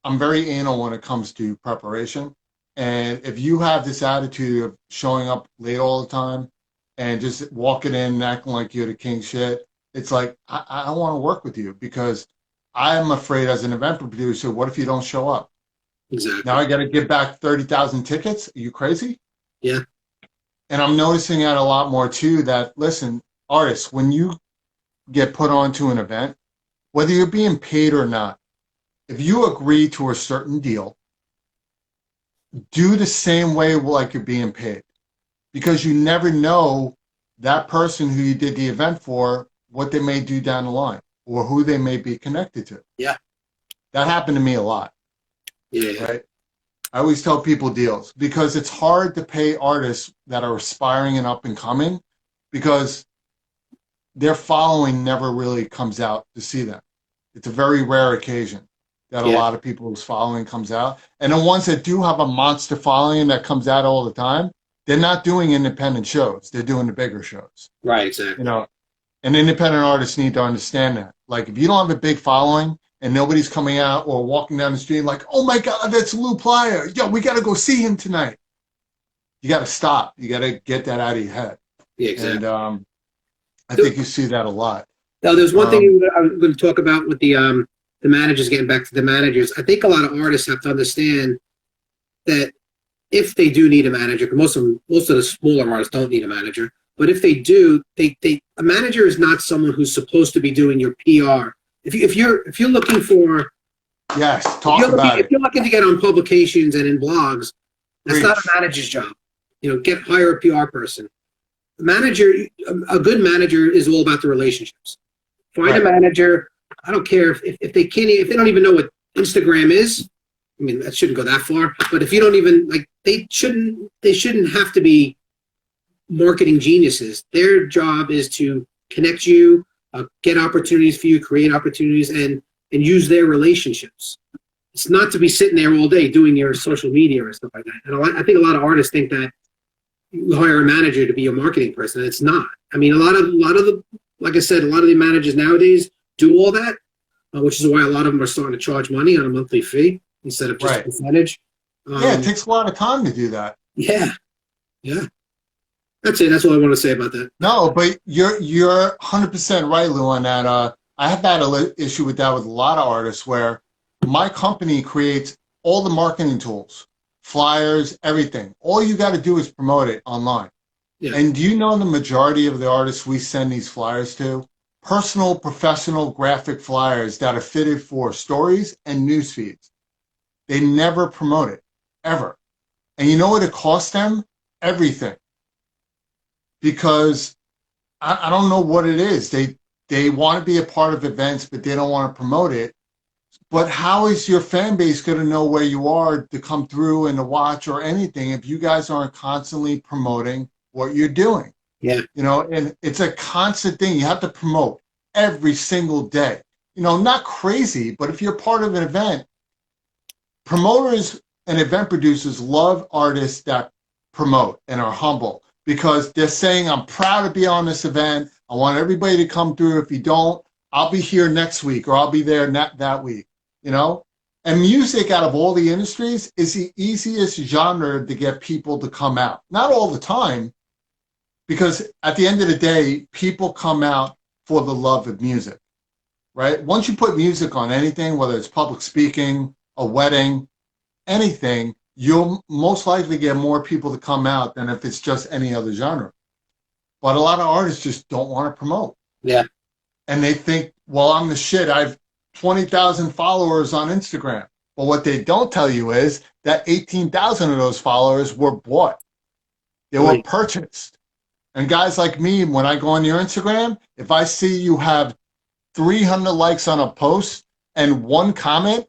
anal when it comes to preparation. And if you have this attitude of showing up late all the time and just walking in and acting like you're the king shit, it's like, I don't want to work with you because I'm afraid as an event producer, what if you don't show up? Exactly. Now I got to give back 30,000 tickets? Are you crazy? Yeah. And I'm noticing that a lot more too, that, listen, artists, when you get put onto an event, whether you're being paid or not, if you agree to a certain deal, do the same way like you're being paid. Because you never know that person who you did the event for, what they may do down the line or who they may be connected to. Yeah. That happened to me a lot. Yeah. Right? I always tell people deals because it's hard to pay artists that are aspiring and up and coming because their following never really comes out to see them. It's a very rare occasion that a lot of people's following comes out. And the ones that do have a monster following that comes out all the time, they're not doing independent shows. They're doing the bigger shows. Right, exactly. You know, and independent artists need to understand that. Like, if you don't have a big following and nobody's coming out or walking down the street like, oh my God, that's Lou Plaia. Yo, we got to go see him tonight. You got to stop. You got to get that out of your head. Yeah, exactly. And I think you see that a lot. Now, there's one thing I'm going to talk about with the managers, getting back to the managers. I think a lot of artists have to understand that if they do need a manager, because most of the smaller artists don't need a manager, but if they do, a manager is not someone who's supposed to be doing your PR. If you're looking for if you're looking to get on publications and in blogs, that's not a manager's job. You know, hire a PR person. A good manager is all about the relationships. Find a manager. I don't care if they don't even know what Instagram is. I mean, that shouldn't go that far. But if you don't even they shouldn't have to be marketing geniuses. Their job is to connect you, get opportunities for you, create opportunities, and use their relationships. It's not to be sitting there all day doing your social media or stuff like that. And I think a lot of artists think that you hire a manager to be a marketing person. It's not. I mean, a lot of the, like I said, a lot of the managers nowadays do all that, which is why a lot of them are starting to charge money on a monthly fee instead of just a percentage. It takes a lot of time to do that. Yeah. That's it. That's all I want to say about that. No, but you're 100% right, Lou, on that. I have had an issue with that with a lot of artists where my company creates all the marketing tools, flyers, everything. All you got to do is promote it online. Yeah. And do you know the majority of the artists we send these flyers to? Personal, professional graphic flyers that are fitted for stories and news feeds. They never promote it, ever. And you know what it costs them? Everything. Because I don't know what it is. They want to be a part of events, but they don't want to promote it. But how is your fan base going to know where you are to come through and to watch or anything if you guys aren't constantly promoting what you're doing? Yeah. You know, and it's a constant thing. You have to promote every single day. You know, not crazy, but if you're part of an event, promoters and event producers love artists that promote and are humble because they're saying, I'm proud to be on this event. I want everybody to come through. If you don't, I'll be here next week or I'll be there that week, you know? And music, out of all the industries, is the easiest genre to get people to come out. Not all the time, because at the end of the day, people come out for the love of music, right? Once you put music on anything, whether it's public speaking, a wedding, anything, you'll most likely get more people to come out than if it's just any other genre. But a lot of artists just don't want to promote. Yeah. And they think, well, I'm the shit. I have 20,000 followers on Instagram. But what they don't tell you is that 18,000 of those followers were bought. They were purchased. And guys like me, when I go on your Instagram, if I see you have 300 likes on a post and one comment,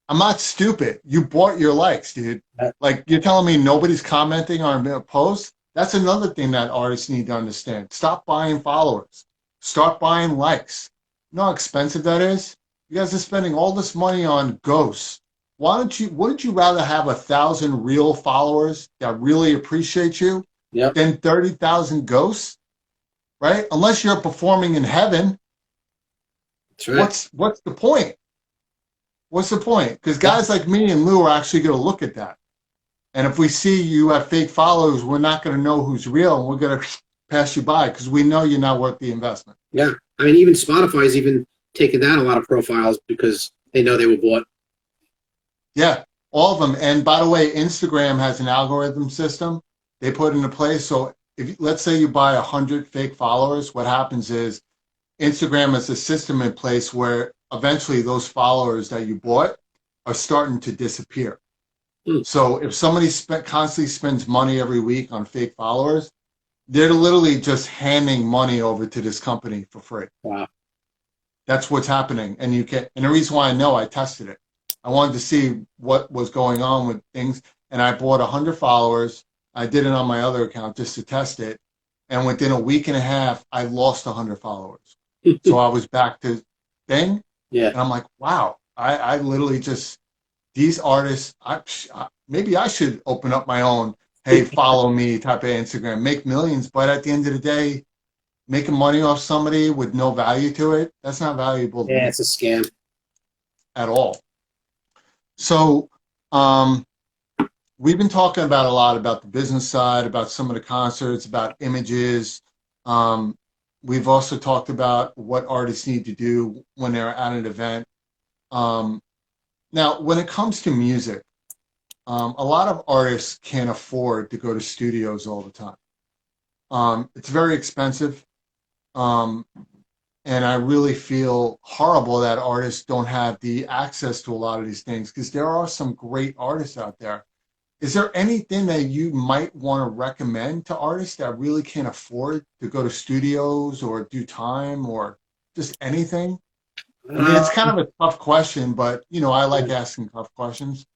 I'm not stupid. You bought your likes, dude. Like, you're telling me nobody's commenting on a post? That's another thing that artists need to understand. Stop buying followers. Start buying likes. You know how expensive that is? You guys are spending all this money on ghosts. Wouldn't you rather have 1,000 real followers that really appreciate you than 30,000 ghosts? Right? Unless you're performing in heaven. That's right. What's the point? What's the point? Because guys like me and Lou are actually going to look at that. And if we see you have fake followers, we're not going to know who's real, and we're going to pass you by because we know you're not worth the investment. Yeah. I mean, even Spotify's even taken down a lot of profiles because they know they were bought. Yeah, all of them. And by the way, Instagram has an algorithm system they put into place. So if let's say you buy 100 fake followers, what happens is Instagram has a system in place where eventually those followers that you bought are starting to disappear. So if somebody constantly spends money every week on fake followers, they're literally just handing money over to this company for free. Wow. That's what's happening. And the reason why I know, I tested it. I wanted to see what was going on with things. And I bought 100 followers. I did it on my other account just to test it. And within a week and a half, I lost 100 followers. So I was back to thing. Yeah. And I'm like, wow, I literally just, these artists, maybe I should open up my own, hey, follow me type of Instagram, make millions. But at the end of the day, making money off somebody with no value to it, that's not valuable to me. It's a scam. At all. So we've been talking about a lot about the business side, about some of the concerts, about images. We've also talked about what artists need to do when they're at an event. Now, when it comes to music, a lot of artists can't afford to go to studios all the time. It's very expensive. And I really feel horrible that artists don't have the access to a lot of these things because there are some great artists out there. Is there anything that you might want to recommend to artists that really can't afford to go to studios or do time or just anything? I mean, it's kind of a tough question, but, you know, I like asking tough questions.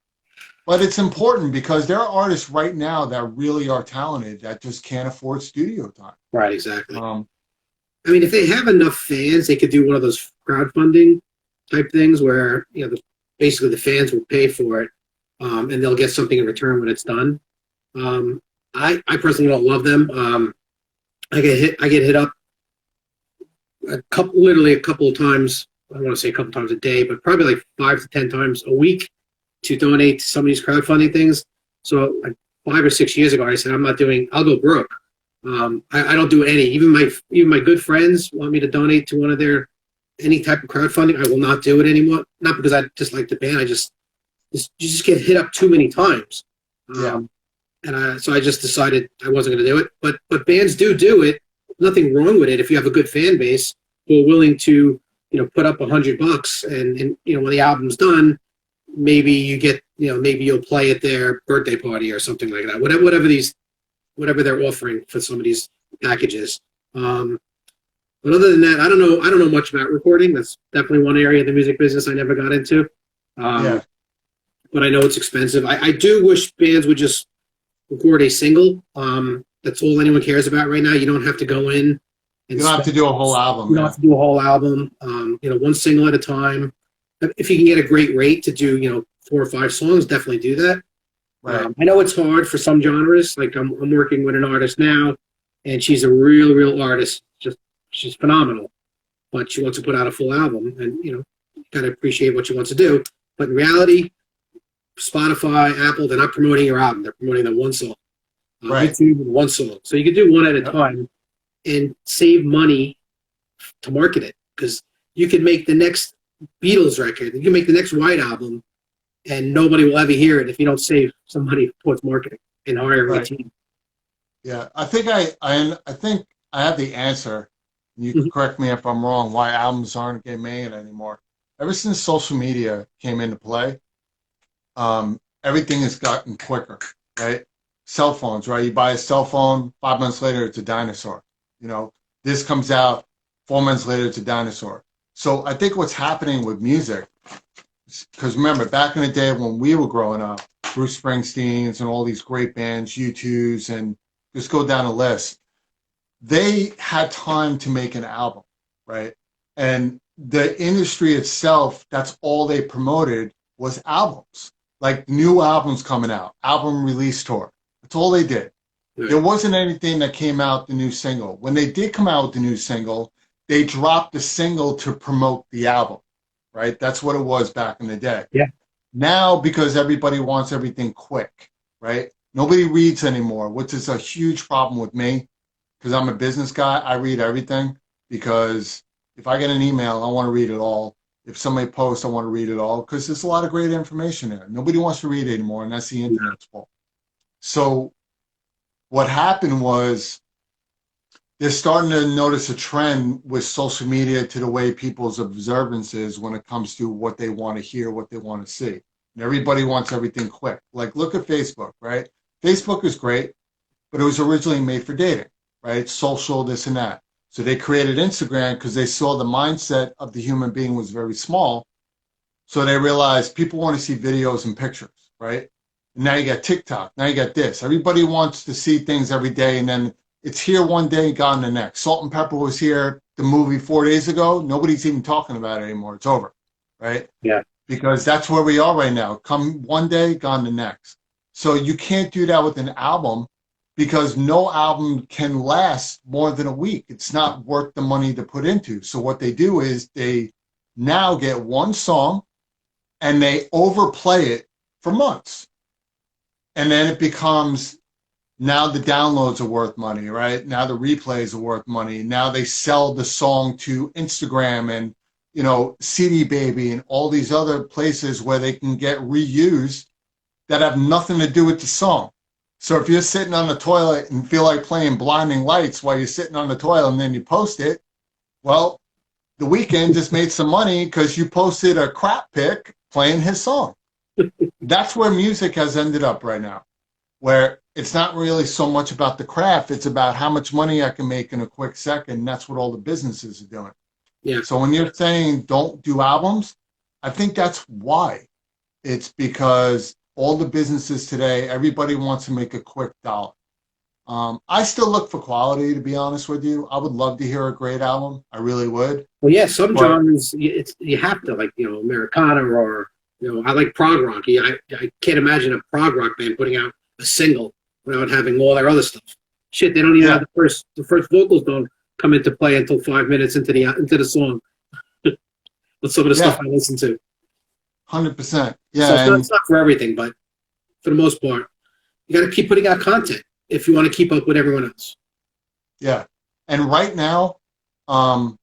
But it's important because there are artists right now that really are talented that just can't afford studio time. Right, exactly. I mean, if they have enough fans, they could do one of those crowdfunding type things where, you know, basically the fans will pay for it, and they'll get something in return when it's done. I personally don't love them. I get hit up literally a couple of times. I don't want to say a couple times a day, but probably like 5 to 10 times a week to donate to some of these crowdfunding things. So like 5 or 6 years ago, I said, I'll go broke. I don't do any. Even my good friends want me to donate to one of their any type of crowdfunding. I will not do it anymore. Not because I dislike the band. You just get hit up too many times. So I just decided I wasn't going to do it. But bands do it. Nothing wrong with it if you have a good fan base who are willing to, you know, put up $100 and you know, when the album's done, maybe you get, you know, maybe you'll play at their birthday party or something like that. Whatever they're offering for some of these packages. But other than that, I don't know much about recording. That's definitely one area of the music business I never got into. But I know it's expensive. I do wish bands would just record a single. That's all anyone cares about right now. You don't have to go in. You don't have to do a whole album. You don't have to do a whole album. You know, one single at a time. If you can get a great rate to do, you know, 4 or 5 songs, definitely do that. Right. I know it's hard for some genres. Like I'm working with an artist now, and she's a real artist. She's phenomenal, but she wants to put out a full album, and you know, you gotta appreciate what she wants to do. But in reality, Spotify, Apple, they're not promoting your album; they're promoting the one song. Right. YouTube, one song. So you can do one at a time and save money to market it, because you could make the next Beatles record, you can make the next White Album, and nobody will ever hear it if you don't save some money towards marketing and hiring a team. Yeah, I think I have the answer. You can correct me if I'm wrong. Why albums aren't getting made anymore? Ever since social media came into play, everything has gotten quicker, right? Cell phones, right? You buy a cell phone, 5 months later, it's a dinosaur. You know, this comes out, 4 months later, it's a dinosaur. So I think what's happening with music, because remember, back in the day when we were growing up, Bruce Springsteen's and all these great bands, U2's, and just go down the list, they had time to make an album, right? And the industry itself, that's all they promoted was albums, like new albums coming out, album release tour. That's all they did. There wasn't anything that came out the new single. When they did come out with the new single, they dropped the single to promote the album, right? That's what it was back in the day. Yeah. Now, because everybody wants everything quick, right? Nobody reads anymore, which is a huge problem with me because I'm a business guy. I read everything because if I get an email, I want to read it all. If somebody posts, I want to read it all because there's a lot of great information there. Nobody wants to read anymore, and that's the internet's fault. So what happened was they're starting to notice a trend with social media to the way people's observances when it comes to what they want to hear, what they want to see. And everybody wants everything quick. Like, look at Facebook, right? Facebook is great, but it was originally made for dating, right? Social, this and that. So they created Instagram because they saw the mindset of the human being was very small. So they realized people want to see videos and pictures, right? And now you got TikTok. Now you got this. Everybody wants to see things every day, and then it's here one day, gone the next. Salt and Pepper was here, the movie 4 days ago. Nobody's even talking about it anymore. It's over, right? Yeah. Because that's where we are right now. Come one day, gone the next. So you can't do that with an album because no album can last more than a week. It's not worth the money to put into. So what they do is they now get one song and they overplay it for months. And then it becomes, now the downloads are worth money, right? Now the replays are worth money. Now they sell the song to Instagram and, you know, CD Baby and all these other places where they can get reused that have nothing to do with the song. So if you're sitting on the toilet and feel like playing Blinding Lights while you're sitting on the toilet and then you post it, well, The Weeknd just made some money because you posted a crap pic playing his song. That's where music has ended up right now, where it's not really so much about the craft. It's about how much money I can make in a quick second. That's what all the businesses are doing. Yeah. So when you're saying don't do albums, I think that's why. It's because all the businesses today, everybody wants to make a quick dollar. I still look for quality, to be honest with you. I would love to hear a great album. I really would. Well, yeah, some genres, you have to, like, you know, Americana or, you know, I like prog rock. I can't imagine a prog rock band putting out a single without having all their other stuff. Shit, they don't even have the first vocals don't come into play until 5 minutes into the song. With some of the stuff I listen to. 100%. Yeah, so it's not for everything, but for the most part, you got to keep putting out content if you want to keep up with everyone else. Yeah, and right now, I'm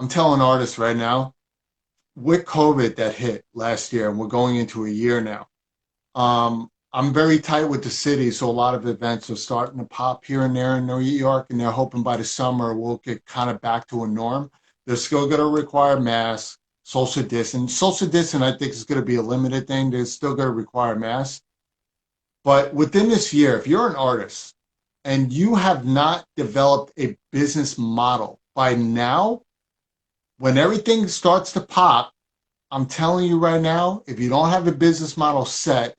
telling artists right now, with COVID that hit last year, and we're going into a year now, I'm very tight with the city, so a lot of events are starting to pop here and there in New York, and they're hoping by the summer we'll get kind of back to a norm. They're still going to require masks, social distance. Social distance, I think, is going to be a limited thing. They're still going to require masks. But within this year, if you're an artist and you have not developed a business model by now, when everything starts to pop, I'm telling you right now, if you don't have a business model set,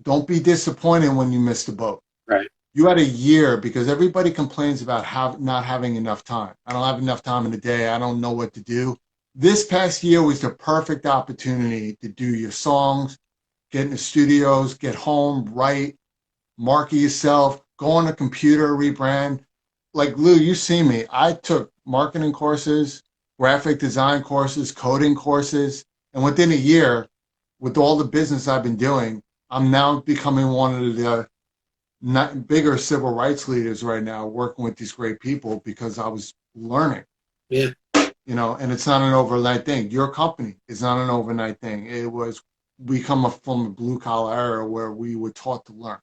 don't be disappointed when you miss the boat. Right. You had a year because everybody complains about not having enough time. I don't have enough time in the day. I don't know what to do. This past year was the perfect opportunity to do your songs, get in the studios, get home, write, market yourself, go on a computer, rebrand. Like, Lou, you see me. I took marketing courses, graphic design courses, coding courses, and within a year, with all the business I've been doing, I'm now becoming one of the bigger civil rights leaders right now, working with these great people because I was learning. Yeah. You know, and it's not an overnight thing. Your company is not an overnight thing. We come from a blue collar era where we were taught to learn.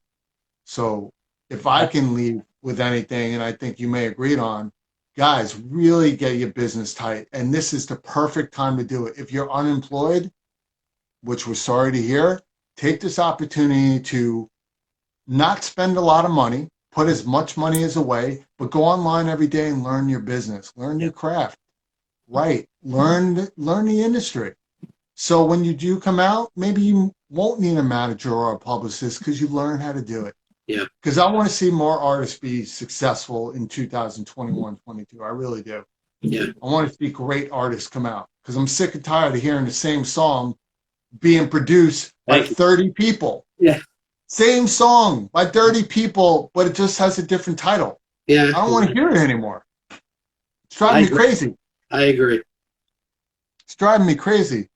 So if I can leave with anything, and I think you may agree on, guys, really get your business tight. And this is the perfect time to do it. If you're unemployed, which we're sorry to hear, take this opportunity to not spend a lot of money, put as much money as away, but go online every day and learn your business, learn your craft, right? Learn the industry. So when you do come out, maybe you won't need a manager or a publicist because you learn how to do it. Yeah. Because I want to see more artists be successful in 2021, 22. I really do. Yeah. I want to see great artists come out because I'm sick and tired of hearing the same song being produced by 30 people. Yeah. Same song by 30 people, but it just has a different title. Yeah. I don't want to hear it anymore. It's driving me crazy. I agree. It's driving me crazy.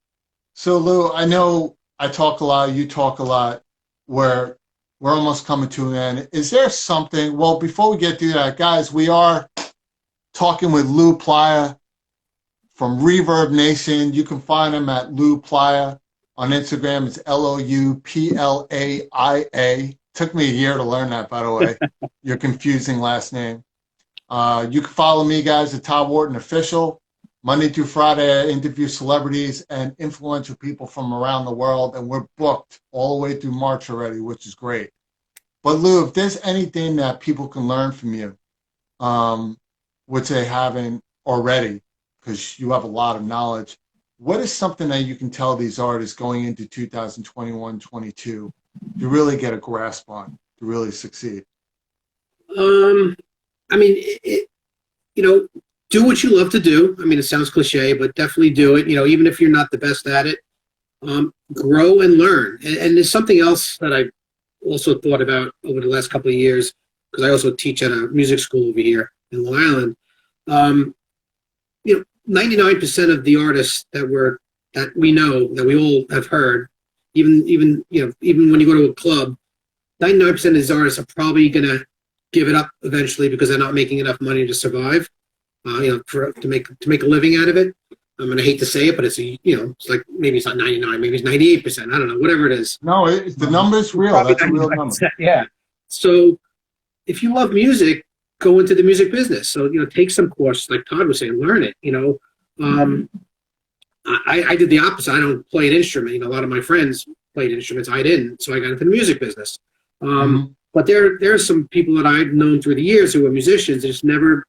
So, Lou, I know I talk a lot, you talk a lot. we're almost coming to an end. Is there something? Well, before we get to that, guys, we are talking with Lou Plaia from Reverbnation. You can find him at Lou Plaia on Instagram. It's LOUPLAIA. Took me a year to learn that, by the way. Your confusing last name. You can follow me, guys, at Todd Wharton Official. Monday through Friday, I interview celebrities and influential people from around the world, and we're booked all the way through March already, which is great. But Lou, if there's anything that people can learn from you, which they haven't already, because you have a lot of knowledge, what is something that you can tell these artists going into 2021, 22 to really get a grasp on, to really succeed? I mean, do what you love to do. I mean, it sounds cliche, but definitely do it. Even if you're not the best at it, grow and learn. And there's something else that I've also thought about over the last couple of years, because I also teach at a music school over here in Long Island. 99% of the artists that we know, that we all have heard, even when you go to a club, 99% of these artists are probably gonna give it up eventually because they're not making enough money to survive. To make a living out of it. I'm gonna hate to say it, but it's it's like, maybe it's not 99, maybe it's 98%. I don't know, whatever it is. No, the number's real. That's a real number. Yeah. So if you love music, go into the music business. So take some course, like Todd was saying, learn it. I did the opposite. I don't play an instrument. A lot of my friends played instruments. I didn't, so I got into the music business. But there are some people that I've known through the years who are musicians and just never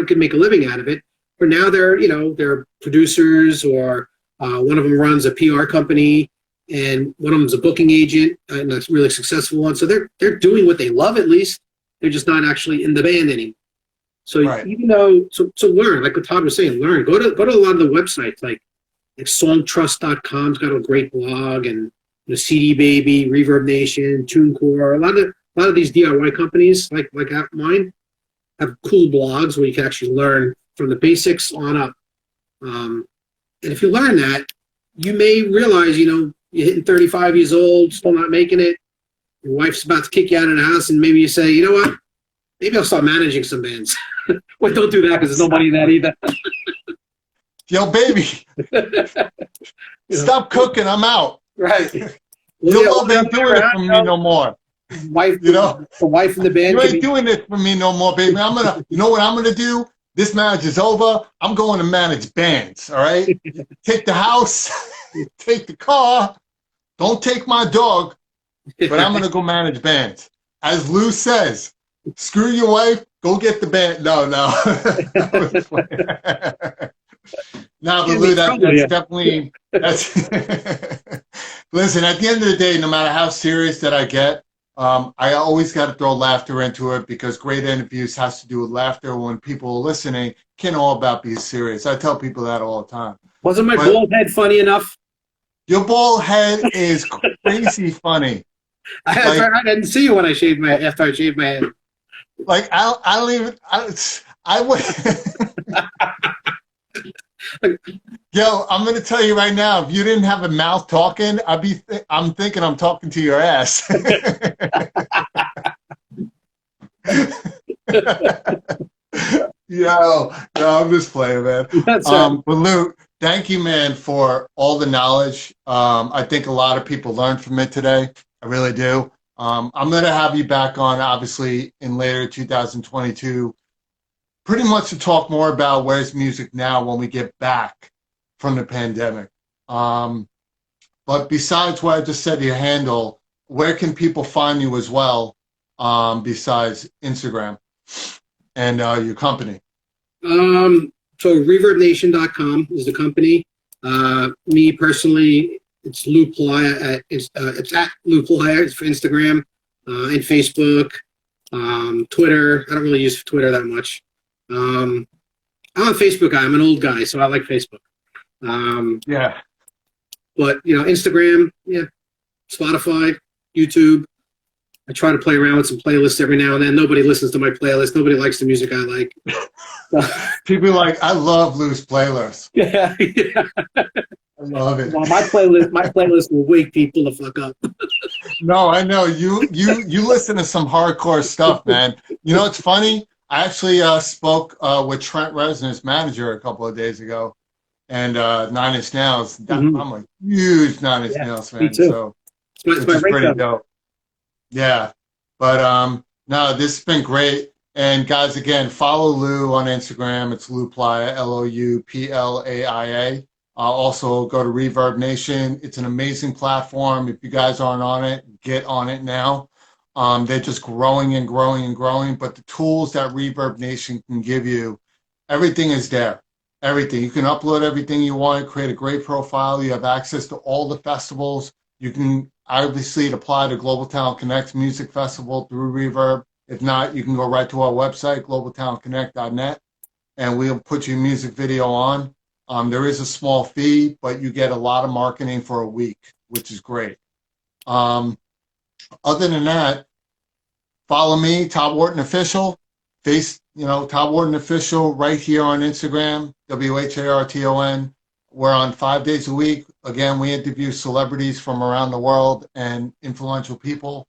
could make a living out of it. But now they're producers, or one of them runs a PR company, and one of them's a booking agent, and that's really successful one. So they're doing what they love, at least. They're just not actually in the band anymore. So right. So learn, like what Todd was saying, learn. Go to a lot of the websites, like songtrust.com's got a great blog, and CD Baby, Reverbnation, TuneCore, a lot of these DIY companies like mine have cool blogs where you can actually learn from the basics on up. And if you learn that, you may realize, you're hitting 35 years old, still not making it. Your wife's about to kick you out of the house, and maybe you say, you know what? Maybe I'll start managing some bands. Well, don't do that, because there's no money in that either. Yo, baby, stop cooking. I'm out. Right. You ain't doing it for me no more. Wife, the wife in the band. You ain't doing it for me no more, baby. You know what I'm gonna do? This marriage is over. I'm going to manage bands. All right. Take the house, take the car. Don't take my dog, but I'm gonna go manage bands. As Lou says, screw your wife. Go get the band. No. No, but Lou, that's definitely that's. Listen, at the end of the day, no matter how serious that I get, I always got to throw laughter into it, because great interviews has to do with laughter. When people are listening, can't all about being serious. I tell people that all the time. Wasn't my bald head funny enough? Your bald head is crazy funny. I didn't see you when after I shaved my head. Like I would. Yo, I'm gonna tell you right now. If you didn't have a mouth talking, I'm thinking I'm talking to your ass. No, I'm just playing, man. But Lou, thank you, man, for all the knowledge. I think a lot of people learned from it today. I really do. I'm gonna have you back on, obviously, in later 2022. Pretty much to talk more about where's music now when we get back from the pandemic. But besides what I just said, your handle, where can people find you as well, besides Instagram and your company? So Reverbnation.com is the company. Me personally, it's Lou Plaia. It's at Lou Plaia. It's for Instagram and Facebook, Twitter. I don't really use Twitter that much. I'm a Facebook guy. I'm an old guy, so I like Facebook. Yeah. But Instagram, yeah, Spotify, YouTube. I try to play around with some playlists every now and then. Nobody listens to my playlist. Nobody likes the music I like. People are like, I love Lou's playlist. Yeah. I love it. Well, my playlist will wake people the fuck up. No, I know you listen to some hardcore stuff, man. You know, it's funny. I actually spoke with Trent Reznor's manager a couple of days ago, and Nine Inch Nails. Mhm. I'm a huge Nine Inch Yeah, Nails me fan, too. so It's which my is pretty breakdown. dope. Yeah, but no, this has been great. And guys, again, follow Lou on Instagram. It's Lou Plaia, LOUPLAIA. Also, go to Reverb Nation. It's an amazing platform. If you guys aren't on it, get on it now. They're just growing and growing and growing. But the tools that Reverb Nation can give you, everything is there. Everything. You can upload everything you want, create a great profile. You have access to all the festivals. You can obviously apply to Global Talent Connect Music Festival through Reverb. If not, you can go right to our website, globaltalentconnect.net, and we'll put your music video on. There is a small fee, but you get a lot of marketing for a week, which is great. Um, Other than that, follow me, Todd Wharton Official. Todd Wharton Official right here on Instagram, WHARTON. We're on 5 days a week. Again, we interview celebrities from around the world and influential people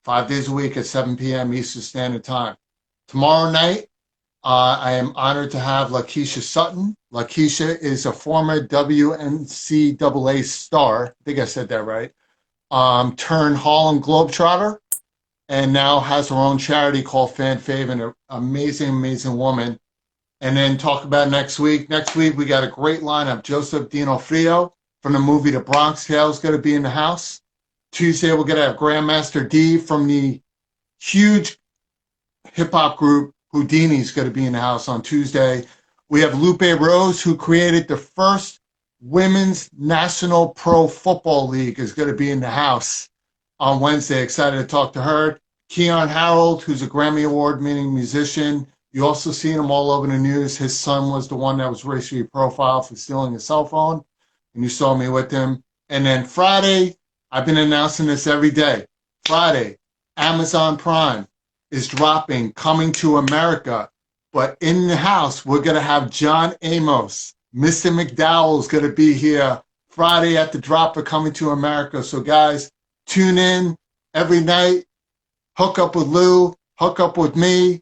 5 days a week at 7 p.m. Eastern Standard Time. Tomorrow night, I am honored to have Lakeisha Sutton. Lakeisha is a former WNCAA star. I think I said that right. Turned Harlem Globetrotter, and now has her own charity called Fan Fave, and an amazing, amazing woman. And then talk about next week. Next week, we got a great lineup. Joseph D'Onofrio from the movie The Bronx Tale is going to be in the house. Tuesday, we're going to have Grandmaster D from the huge hip hop group Houdini's going to be in the house on Tuesday. We have Lupe Rose, who created the first women's national pro football league, is going to be in the house on Wednesday. Excited to talk to her. Keon Harold, who's a Grammy Award-winning musician. You also seen him all over the news. His son was the one that was racially profiled for stealing a cell phone, and you saw me with him. And then Friday, I've been announcing this every day. Friday, Amazon Prime is dropping Coming to America. But in the house, we're going to have John Amos. Mr. McDowell's going to be here Friday at the drop of Coming to America. So, guys, tune in every night. Hook up with Lou. Hook up with me.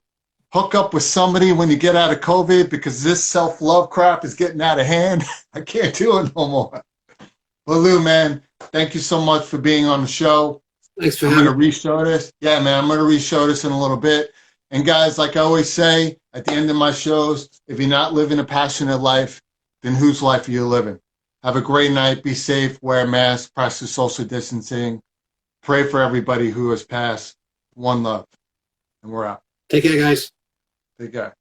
Hook up with somebody when you get out of COVID, because this self-love crap is getting out of hand. I can't do it no more. Well, Lou, man, thank you so much for being on the show. Thanks for I'm going having to me. re-show this. Yeah, man, I'm going to re-show this in a little bit. And guys, like I always say at the end of my shows, if you're not living a passionate life, then whose life are you living? Have a great night. Be safe. Wear a mask. Practice social distancing. Pray for everybody who has passed. One love. And we're out. Take care, guys. Take care.